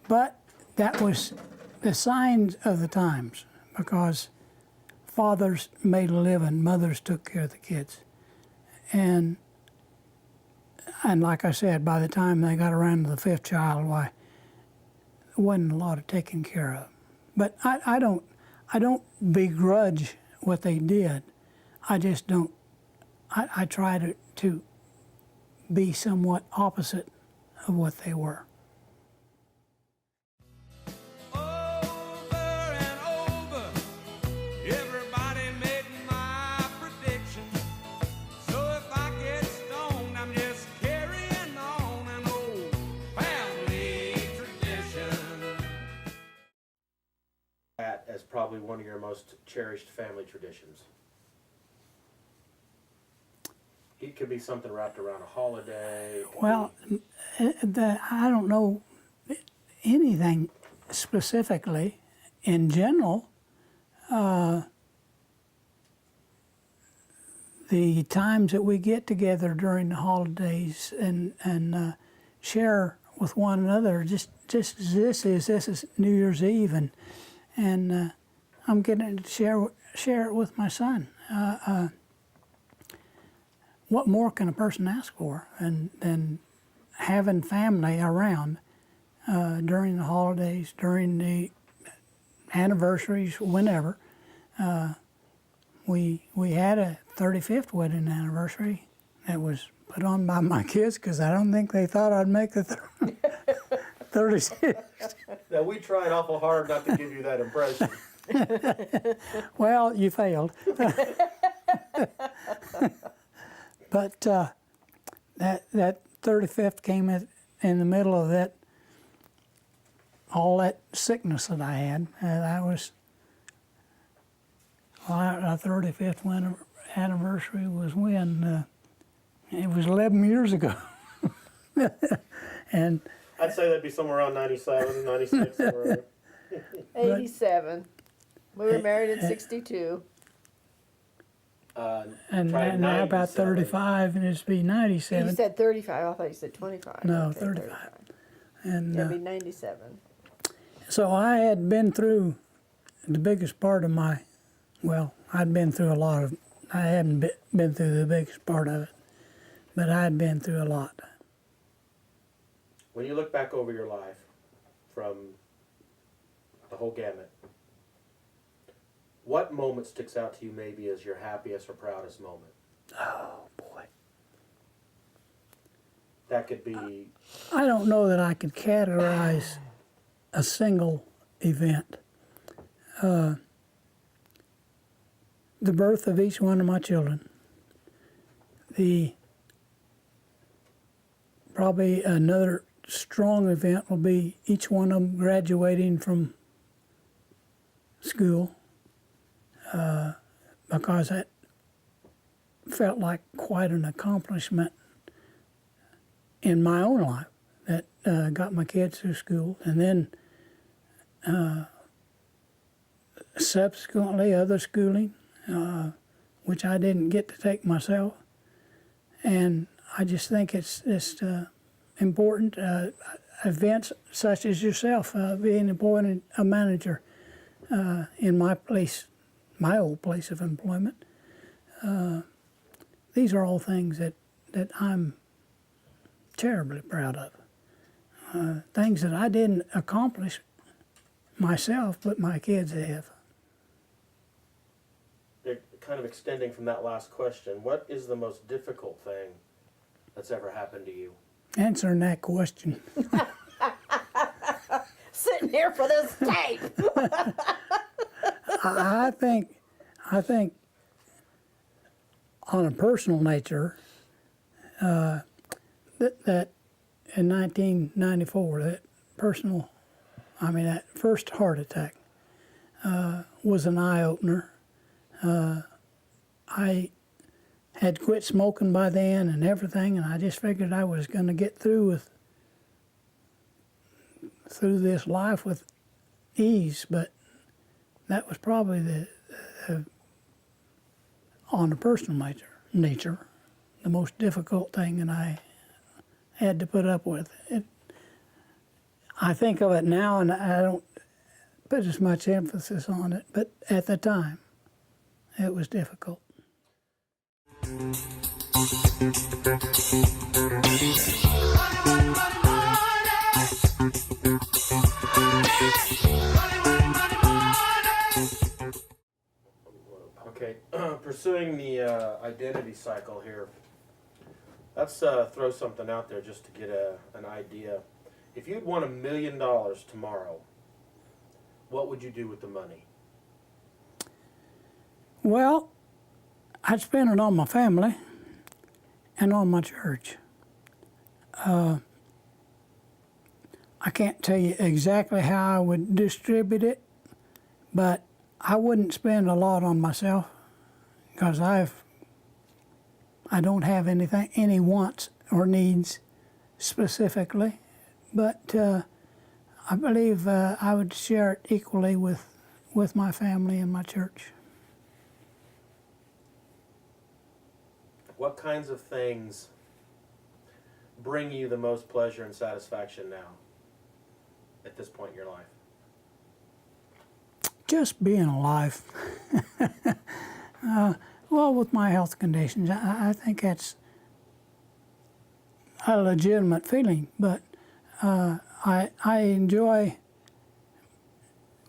[SPEAKER 3] But that was the signs of the times, because fathers made a living, mothers took care of the kids. And like I said, by the time they got around to the fifth child, why, there wasn't a lot of taking care of. But I don't begrudge what they did. I just don't. I try to be somewhat opposite of what they were.
[SPEAKER 5] Over and over, everybody made my prediction. So if I get stoned, I'm just carrying on an old family tradition.
[SPEAKER 2] That as probably one of your most cherished family traditions. It could be something wrapped around a holiday. it could
[SPEAKER 3] Well, I don't know anything specifically. In general, the times that we get together during the holidays and share with one another, just as this is New Year's Eve, and I'm getting to share it with my son. What more can a person ask for than having family around during the holidays, during the anniversaries, whenever. We had a 35th wedding anniversary that was put on by my kids because I don't think they thought I'd make the 36.
[SPEAKER 2] Now, we tried awful hard not to give you that impression.
[SPEAKER 3] Well, you failed. But that 35th came in the middle of all that sickness that I had. Our 35th anniversary was when? It was 11 years ago. And
[SPEAKER 2] I'd say that'd be somewhere around 97, 96. Somewhere.
[SPEAKER 4] 87. We were married in 62.
[SPEAKER 3] and
[SPEAKER 2] Tried
[SPEAKER 3] now about
[SPEAKER 2] 97.
[SPEAKER 3] 35, and it's be
[SPEAKER 4] You
[SPEAKER 3] 97.
[SPEAKER 4] said 35. I thought you said 25.
[SPEAKER 3] No,
[SPEAKER 4] Okay,
[SPEAKER 3] 35. And
[SPEAKER 4] It'll be 97.
[SPEAKER 3] so I had been through the biggest part of I'd been through a lot of, I hadn't been through the biggest part of it, but I'd been through a lot.
[SPEAKER 2] When you look back over your life from the whole gamut, what moment sticks out to you maybe as your happiest or proudest moment?
[SPEAKER 3] Oh, boy.
[SPEAKER 2] That could be,
[SPEAKER 3] I don't know that I could categorize a single event. The birth of each one of my children. Probably another strong event will be each one of them graduating from school, because that felt like quite an accomplishment in my own life that got my kids through school. And then subsequently other schooling, which I didn't get to take myself. And I just think it's important. Events such as yourself, being appointed a manager in my old place of employment. These are all things that I'm terribly proud of. Things that I didn't accomplish myself, but my kids have.
[SPEAKER 2] kind of extending from that last question, what is the most difficult thing that's ever happened to you?
[SPEAKER 3] Answering that question.
[SPEAKER 4] Sitting here for this tape.
[SPEAKER 3] I think on a personal nature, that in 1994, that first heart attack was an eye-opener. I had quit smoking by then and everything, and I just figured I was going to get through this life with ease, but that was probably on a personal nature, the most difficult thing that I had to put up with. I think of it now, and I don't put as much emphasis on it, but at the time, it was difficult.
[SPEAKER 2] Okay, pursuing the identity cycle here. Let's throw something out there just to get an idea. If you'd won $1 million tomorrow, what would you do with the money?
[SPEAKER 3] Well, I'd spend it on my family and on my church. I can't tell you exactly how I would distribute it, but I wouldn't spend a lot on myself because I don't have any wants or needs specifically, but I believe I would share it equally with my family and my church.
[SPEAKER 2] What kinds of things bring you the most pleasure and satisfaction now, at this point in your life?
[SPEAKER 3] Just being alive. Well, with my health conditions, I think that's a legitimate feeling, but I enjoy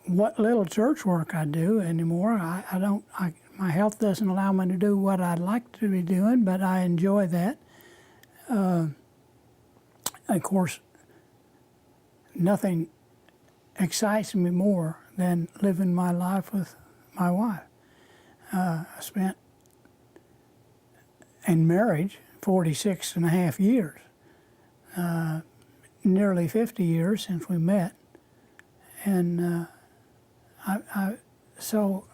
[SPEAKER 3] what little church work I do anymore. My health doesn't allow me to do what I'd like to be doing, but I enjoy that. Of course, nothing excites me more than living my life with my wife. I spent in marriage 46 and a half years, nearly 50 years since we met. And so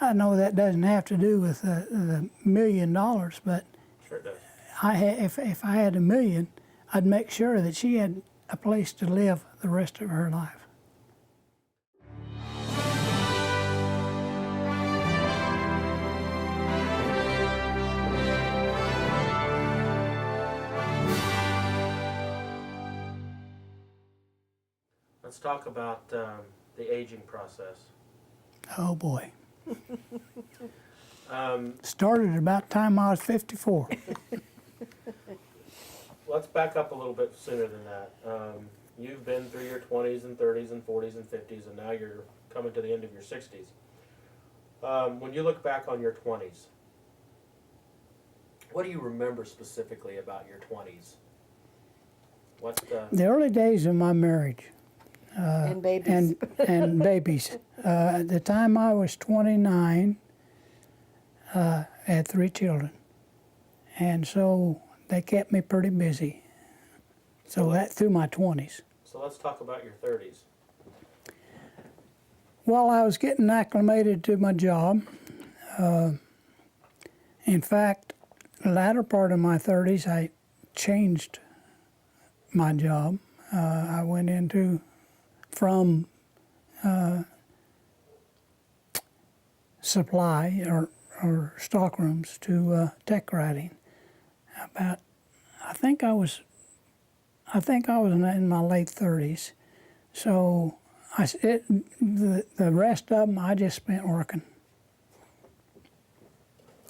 [SPEAKER 3] I know that doesn't have to do with the $1 million, but
[SPEAKER 2] Sure it does.
[SPEAKER 3] if I had $1 million, I'd make sure that she had a place to live the rest of her life.
[SPEAKER 2] Let's talk about the aging process.
[SPEAKER 3] Oh boy.
[SPEAKER 2] Um,
[SPEAKER 3] Started about the time I was 54.
[SPEAKER 2] let's back up a little bit sooner than that. You've been through your 20s and 30s and 40s and 50s, and now you're coming to the end of your 60s. When you look back on your 20s, what do you remember specifically about your 20s? What's
[SPEAKER 3] The early days of my marriage
[SPEAKER 4] and babies.
[SPEAKER 3] and babies. At the time I was 29, I had 3 children. And so they kept me pretty busy. So that through my 20s.
[SPEAKER 2] So let's talk about your 30s.
[SPEAKER 3] Well, I was getting acclimated to my job. In fact, the latter part of my 30s, I changed my job. I went from supply or stockrooms to tech writing. I think I was in my late 30s. So the rest of them I just spent working.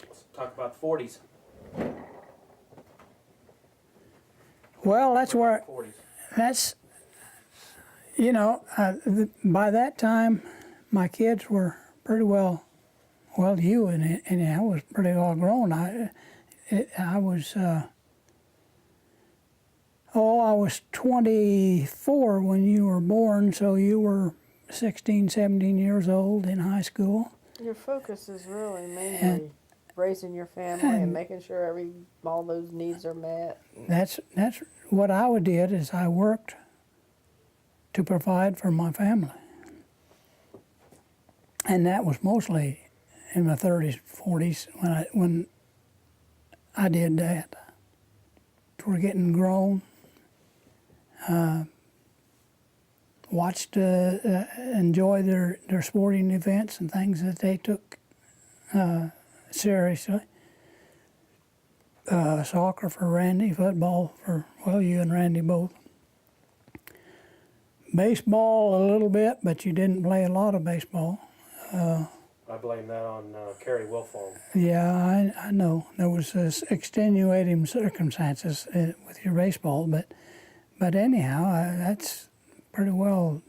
[SPEAKER 2] Let's talk about 40s.
[SPEAKER 3] Well, that's where
[SPEAKER 2] 40s.
[SPEAKER 3] by that time my kids were pretty well you and I was pretty well grown. I was 24 when you were born, so you were 16, 17 years old in high school.
[SPEAKER 4] Your focus is really mainly raising your family and making sure all those needs are met.
[SPEAKER 3] That's what I did is I worked to provide for my family. And that was mostly in my 30s, 40s when I did that. We're getting grown. Enjoy their sporting events and things that they took seriously. Soccer for Randy, football for, you and Randy both. Baseball a little bit, but you didn't play a lot of baseball.
[SPEAKER 2] I blame that on Kerry Wilfong.
[SPEAKER 3] Yeah, I know. There was extenuating circumstances with your baseball, but anyhow, that's pretty well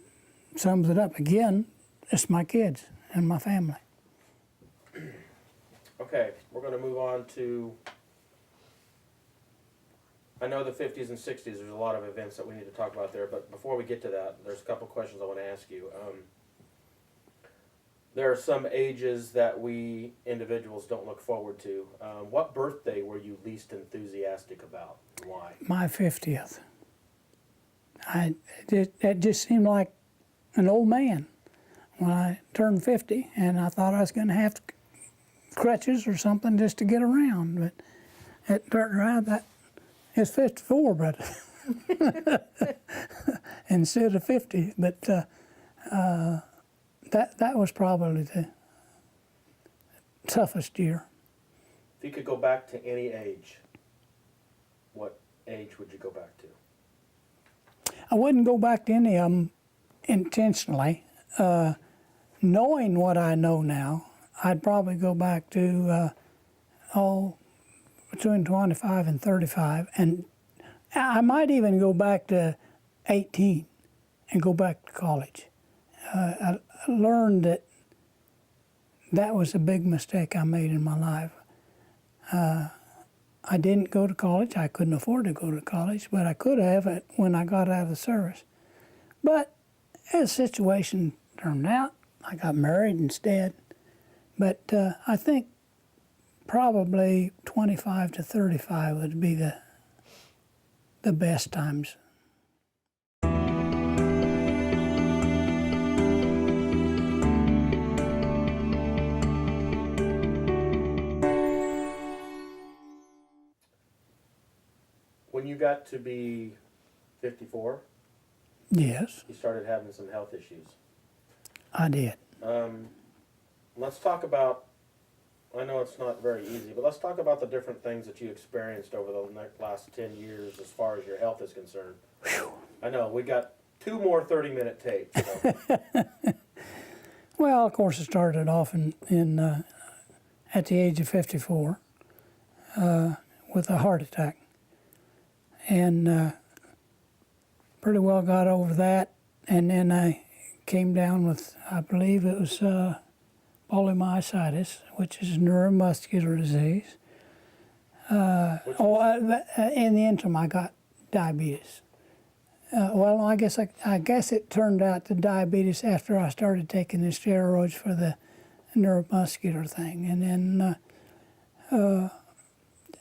[SPEAKER 3] sums it up. Again, it's my kids and my family.
[SPEAKER 2] Okay, we're going to move on to, I know the 50s and 60s, there's a lot of events that we need to talk about there, but before we get to that, there's a couple questions I want to ask you. There are some ages that we individuals don't look forward to. What birthday were you least enthusiastic about? Why?
[SPEAKER 3] My 50th. It just seemed like an old man when I turned 50, and I thought I was going to have crutches or something just to get around. But it turned around that it's 54, but instead of 50. But that was probably the toughest year.
[SPEAKER 2] If you could go back to any age, what age would you go back to?
[SPEAKER 3] I wouldn't go back to any of them intentionally. Knowing what I know now, I'd probably go back to between 25 and 35, and I might even go back to 18 and go back to college. I learned that that was a big mistake I made in my life. I didn't go to college. I couldn't afford to go to college, but I could have when I got out of the service. But as the situation turned out, I got married instead. But I think probably 25 to 35 would be the best times.
[SPEAKER 2] When you got to be 54,
[SPEAKER 3] Yes,
[SPEAKER 2] you started having some health issues.
[SPEAKER 3] I did.
[SPEAKER 2] Let's talk about, I know it's not very easy, but let's talk about the different things that you experienced over the last 10 years as far as your health is concerned.
[SPEAKER 3] Whew.
[SPEAKER 2] I know, we got 2 more 30-minute tapes. So.
[SPEAKER 3] Well, of course, it started off at the age of 54 with a heart attack. And pretty well got over that. And then I came down with, I believe it was polymyositis, which is neuromuscular disease. In the interim, I got diabetes. Well, I guess it turned out to diabetes after I started taking the steroids for the neuromuscular thing, and then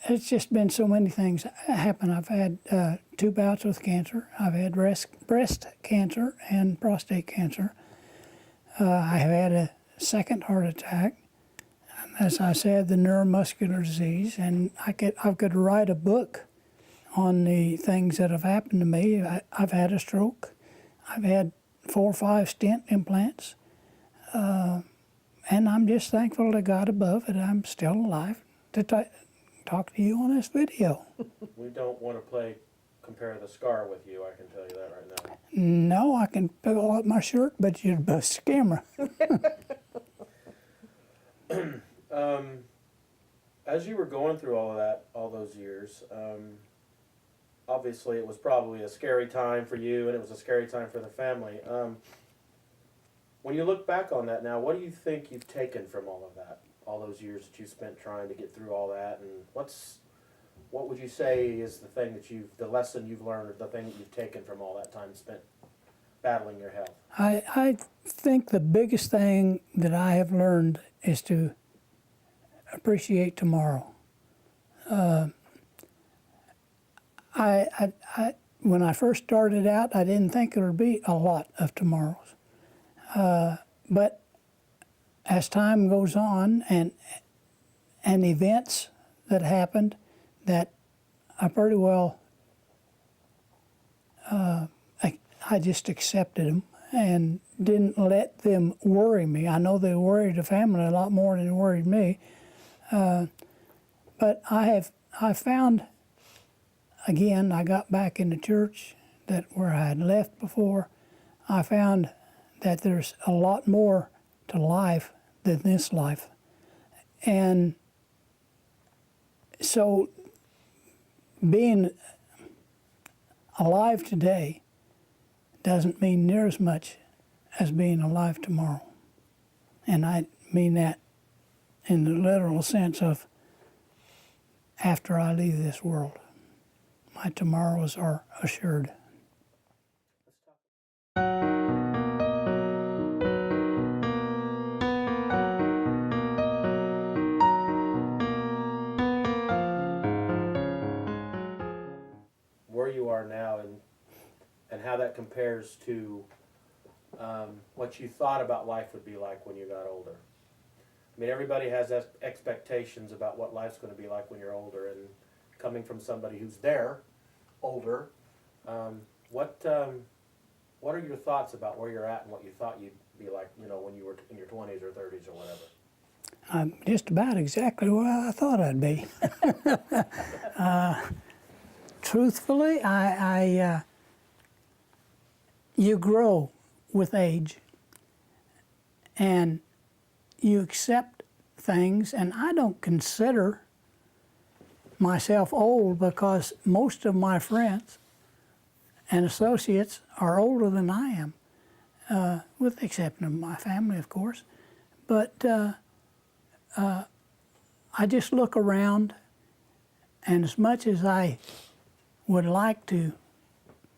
[SPEAKER 3] it's just been so many things happen. I've had 2 bouts with cancer. I've had breast cancer and prostate cancer. I have had a second heart attack. As I said, the neuromuscular disease, and I could write a book on the things that have happened to me. I've had a stroke. I've had 4 or 5 stent implants. And I'm just thankful to God above that I'm still alive to talk to you on this video.
[SPEAKER 2] We don't want to compare the scar with you, I can tell you that right now.
[SPEAKER 3] No, I can pull up my shirt, but you'd bust the camera.
[SPEAKER 2] As you were going through all of that, all those years, obviously it was probably a scary time for you, and it was a scary time for the family. When you look back on that now, what do you think you've taken from all of that? All those years that you spent trying to get through all that, and what would you say is the lesson you've learned, or the thing that you've taken from all that time spent battling your health?
[SPEAKER 3] I think the biggest thing that I have learned is to appreciate tomorrow. When I first started out, I didn't think there would be a lot of tomorrows. But as time goes on and events that happened, that I pretty well, I just accepted them and didn't let them worry me. I know they worried the family a lot more than they worried me. But I found, again, I got back in the church where I had left before. I found that there's a lot more to life than this life. And so being alive today doesn't mean near as much as being alive tomorrow. And I mean that in the literal sense of after I leave this world. My tomorrows are assured.
[SPEAKER 2] Where you are now and how that compares to what you thought about life would be like when you got older. I mean, everybody has expectations about what life's going to be like when you're older, and coming from somebody who's older, what are your thoughts about where you're at and what you thought you'd be like, when you were in your 20s or 30s or whatever?
[SPEAKER 3] I'm just about exactly where I thought I'd be. Truthfully, you grow with age, and you accept things, and I don't consider myself old because most of my friends and associates are older than I am, with the exception of my family, of course. But I just look around, and as much as I would like to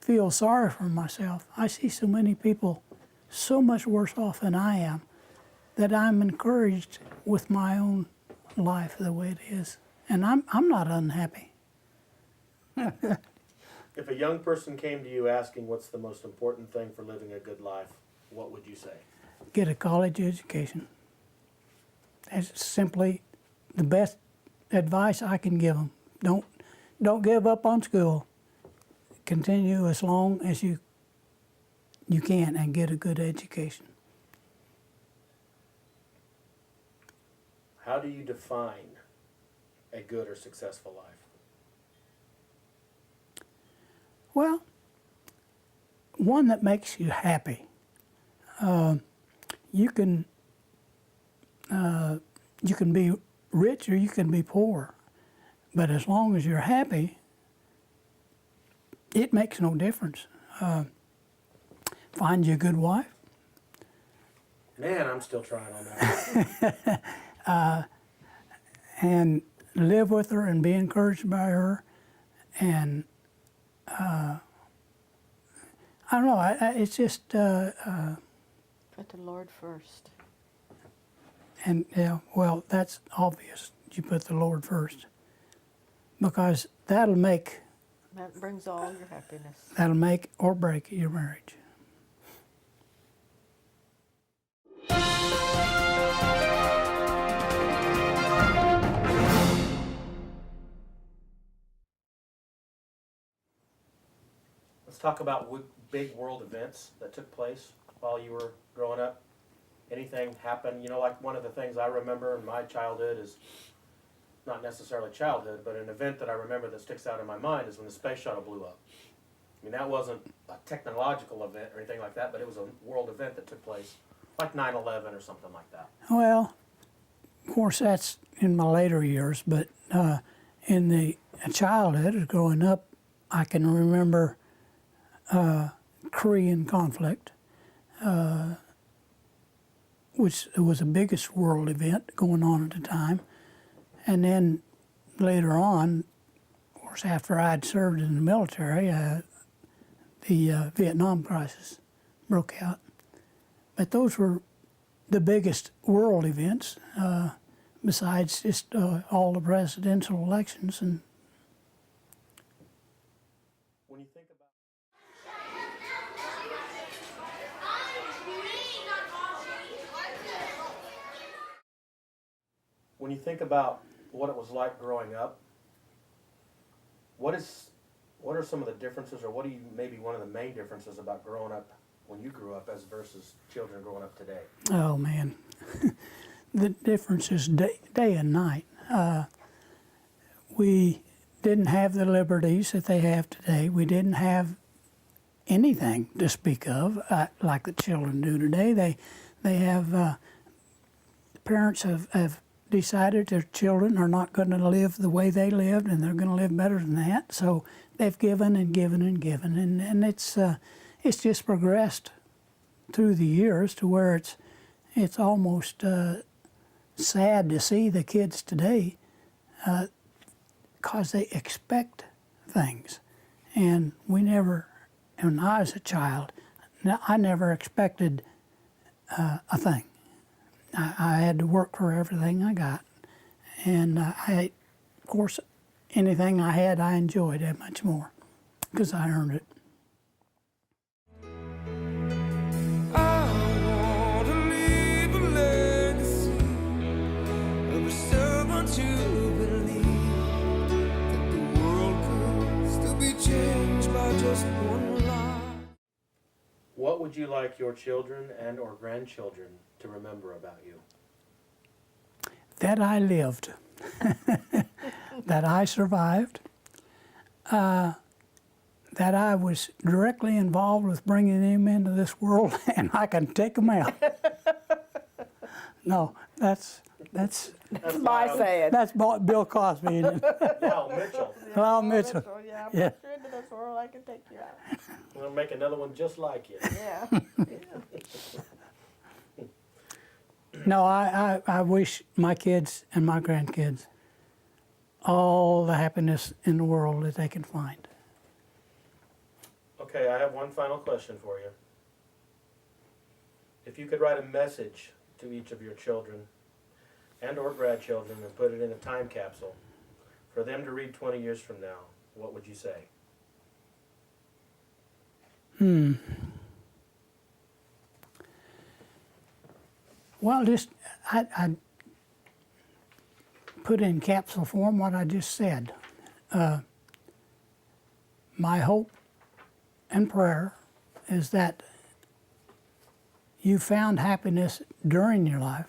[SPEAKER 3] feel sorry for myself, I see so many people so much worse off than I am that I'm encouraged with my own life the way it is. And I'm not unhappy.
[SPEAKER 2] If a young person came to you asking what's the most important thing for living a good life, what would you say?
[SPEAKER 3] Get a college education. That's simply the best advice I can give them. Don't give up on school. Continue as long as you can and get a good education.
[SPEAKER 2] How do you define a good or successful life?
[SPEAKER 3] Well, one that makes you happy. You can be rich or you can be poor, but as long as you're happy, it makes no difference. Find you a good wife.
[SPEAKER 2] Man, I'm still trying on that.
[SPEAKER 3] And live with her and be encouraged by her. And I don't know, it's just,
[SPEAKER 4] Put the Lord first.
[SPEAKER 3] and yeah, well, that's obvious. You put the Lord first. Because that'll make
[SPEAKER 4] That brings all your happiness.
[SPEAKER 3] or break your marriage.
[SPEAKER 2] Let's talk about big world events that took place while you were growing up. Anything happen? You know, like one of the things I remember in my childhood is not necessarily childhood, but an event that I remember that sticks out in my mind is when the space shuttle blew up. I mean, that wasn't a technological event or anything like that, but it was a world event that took place, like 9/11 or something like that.
[SPEAKER 3] Well, of course, that's in my later years, but in the childhood, growing up, I can remember Korean conflict, which was the biggest world event going on at the time. And then later on, of course, after I'd served in the military, the Vietnam crisis broke out. But those were the biggest world events, besides just all the presidential elections. And
[SPEAKER 2] When you think about what it was like growing up, what are some of the differences, or what do you maybe one of the main differences about growing up when you grew up as versus children growing up today?
[SPEAKER 3] oh man, the difference is day and night. We didn't have the liberties that they have today. We didn't have anything to speak of like the children do today. They have parents have decided their children are not going to live the way they lived, and they're going to live better than that. So they've given and given and given, and it's just progressed through the years to where it's almost sad to see the kids today because they expect things, and we never. When I was a child, I never expected a thing. I had to work for everything I got, and of course, anything I had, I enjoyed that much more because I earned it.
[SPEAKER 5] I want to leave a legacy of a servant who believed that the world could still be changed by just one lie.
[SPEAKER 2] What would you like your children and or grandchildren to remember about you?
[SPEAKER 3] That I lived, that I survived, that I was directly involved with bringing them into this world, and I can take them out. No, that's
[SPEAKER 2] That's
[SPEAKER 4] My
[SPEAKER 2] Lyle-
[SPEAKER 4] saying.
[SPEAKER 3] That's Bill Cosby, isn't it?
[SPEAKER 2] Lyle Mitchell.
[SPEAKER 3] Lyle Mitchell.
[SPEAKER 4] Yeah,
[SPEAKER 3] Yeah.
[SPEAKER 4] put you into this world, I can take you out.
[SPEAKER 2] We'll make another one just like you.
[SPEAKER 4] Yeah.
[SPEAKER 3] No, I wish my kids and my grandkids all the happiness in the world that they can find.
[SPEAKER 2] Okay, I have one final question for you. If you could write a message to each of your children and or grandchildren and put it in a time capsule for them to read 20 years from now, what would you say?
[SPEAKER 3] Well, just I put in capsule form what I just said. My hope and prayer is that you found happiness during your life,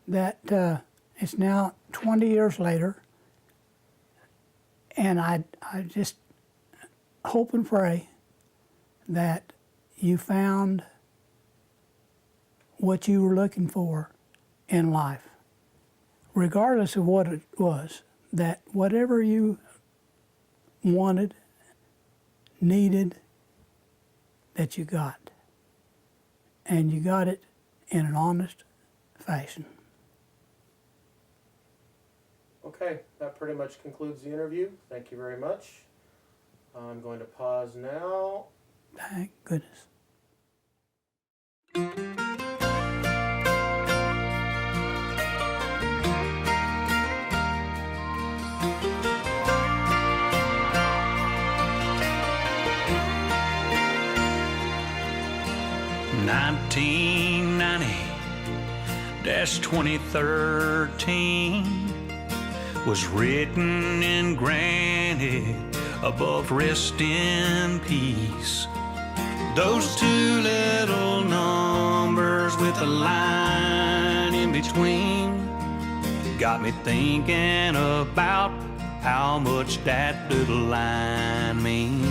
[SPEAKER 3] that it's now 20 years later, and I just hope and pray that you found what you were looking for in life, regardless of what it was, that whatever you wanted, needed, that you got. And you got it in an honest fashion.
[SPEAKER 2] Okay, that pretty much concludes the interview. Thank you very much. I'm going to pause now.
[SPEAKER 3] Thank goodness.
[SPEAKER 6] 1990-2013 was written and granted above rest in peace. Those two little numbers with a line in between got me thinking about how much that little line means.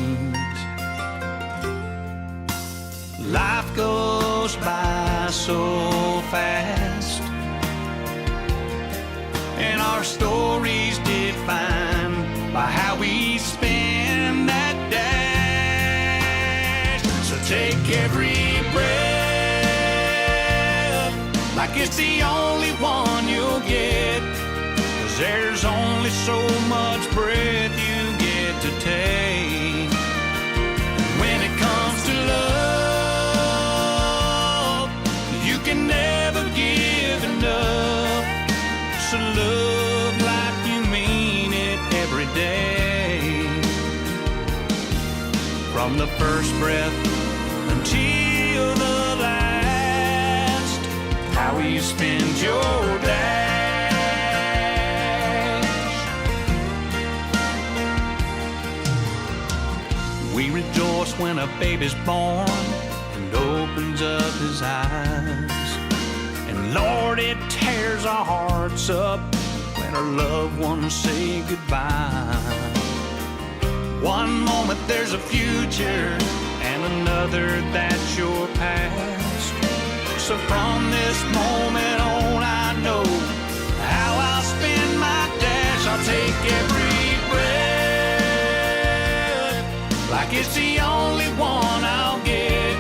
[SPEAKER 6] Life goes by so fast, and our stories defined by how we spend that dash. So take every breath like it's the only one you'll get, 'cause there's only so much breath you get to take. When it comes to love, you can never give enough. So love like you mean it every day. From the first breath until the last, how you spend your dash. We rejoice when a baby's born and opens up his eyes. And Lord, it tears our hearts up when our loved ones say goodbye. One moment there's a future, and another that's your past. So from this moment on, I know how I'll spend my dash. I'll take every breath like it's the only one I'll get,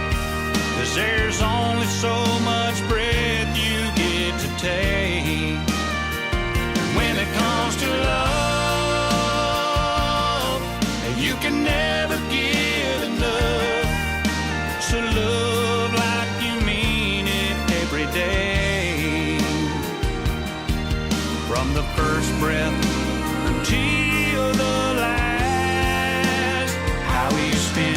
[SPEAKER 6] 'cause there's only so much breath you get to take. And when it comes to love, you can never give enough. So love like you mean it every day. From the first breath until the last, how you spend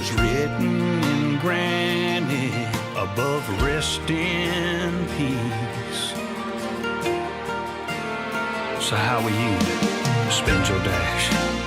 [SPEAKER 6] is written in granite above rest in peace. So how will you spend your dash?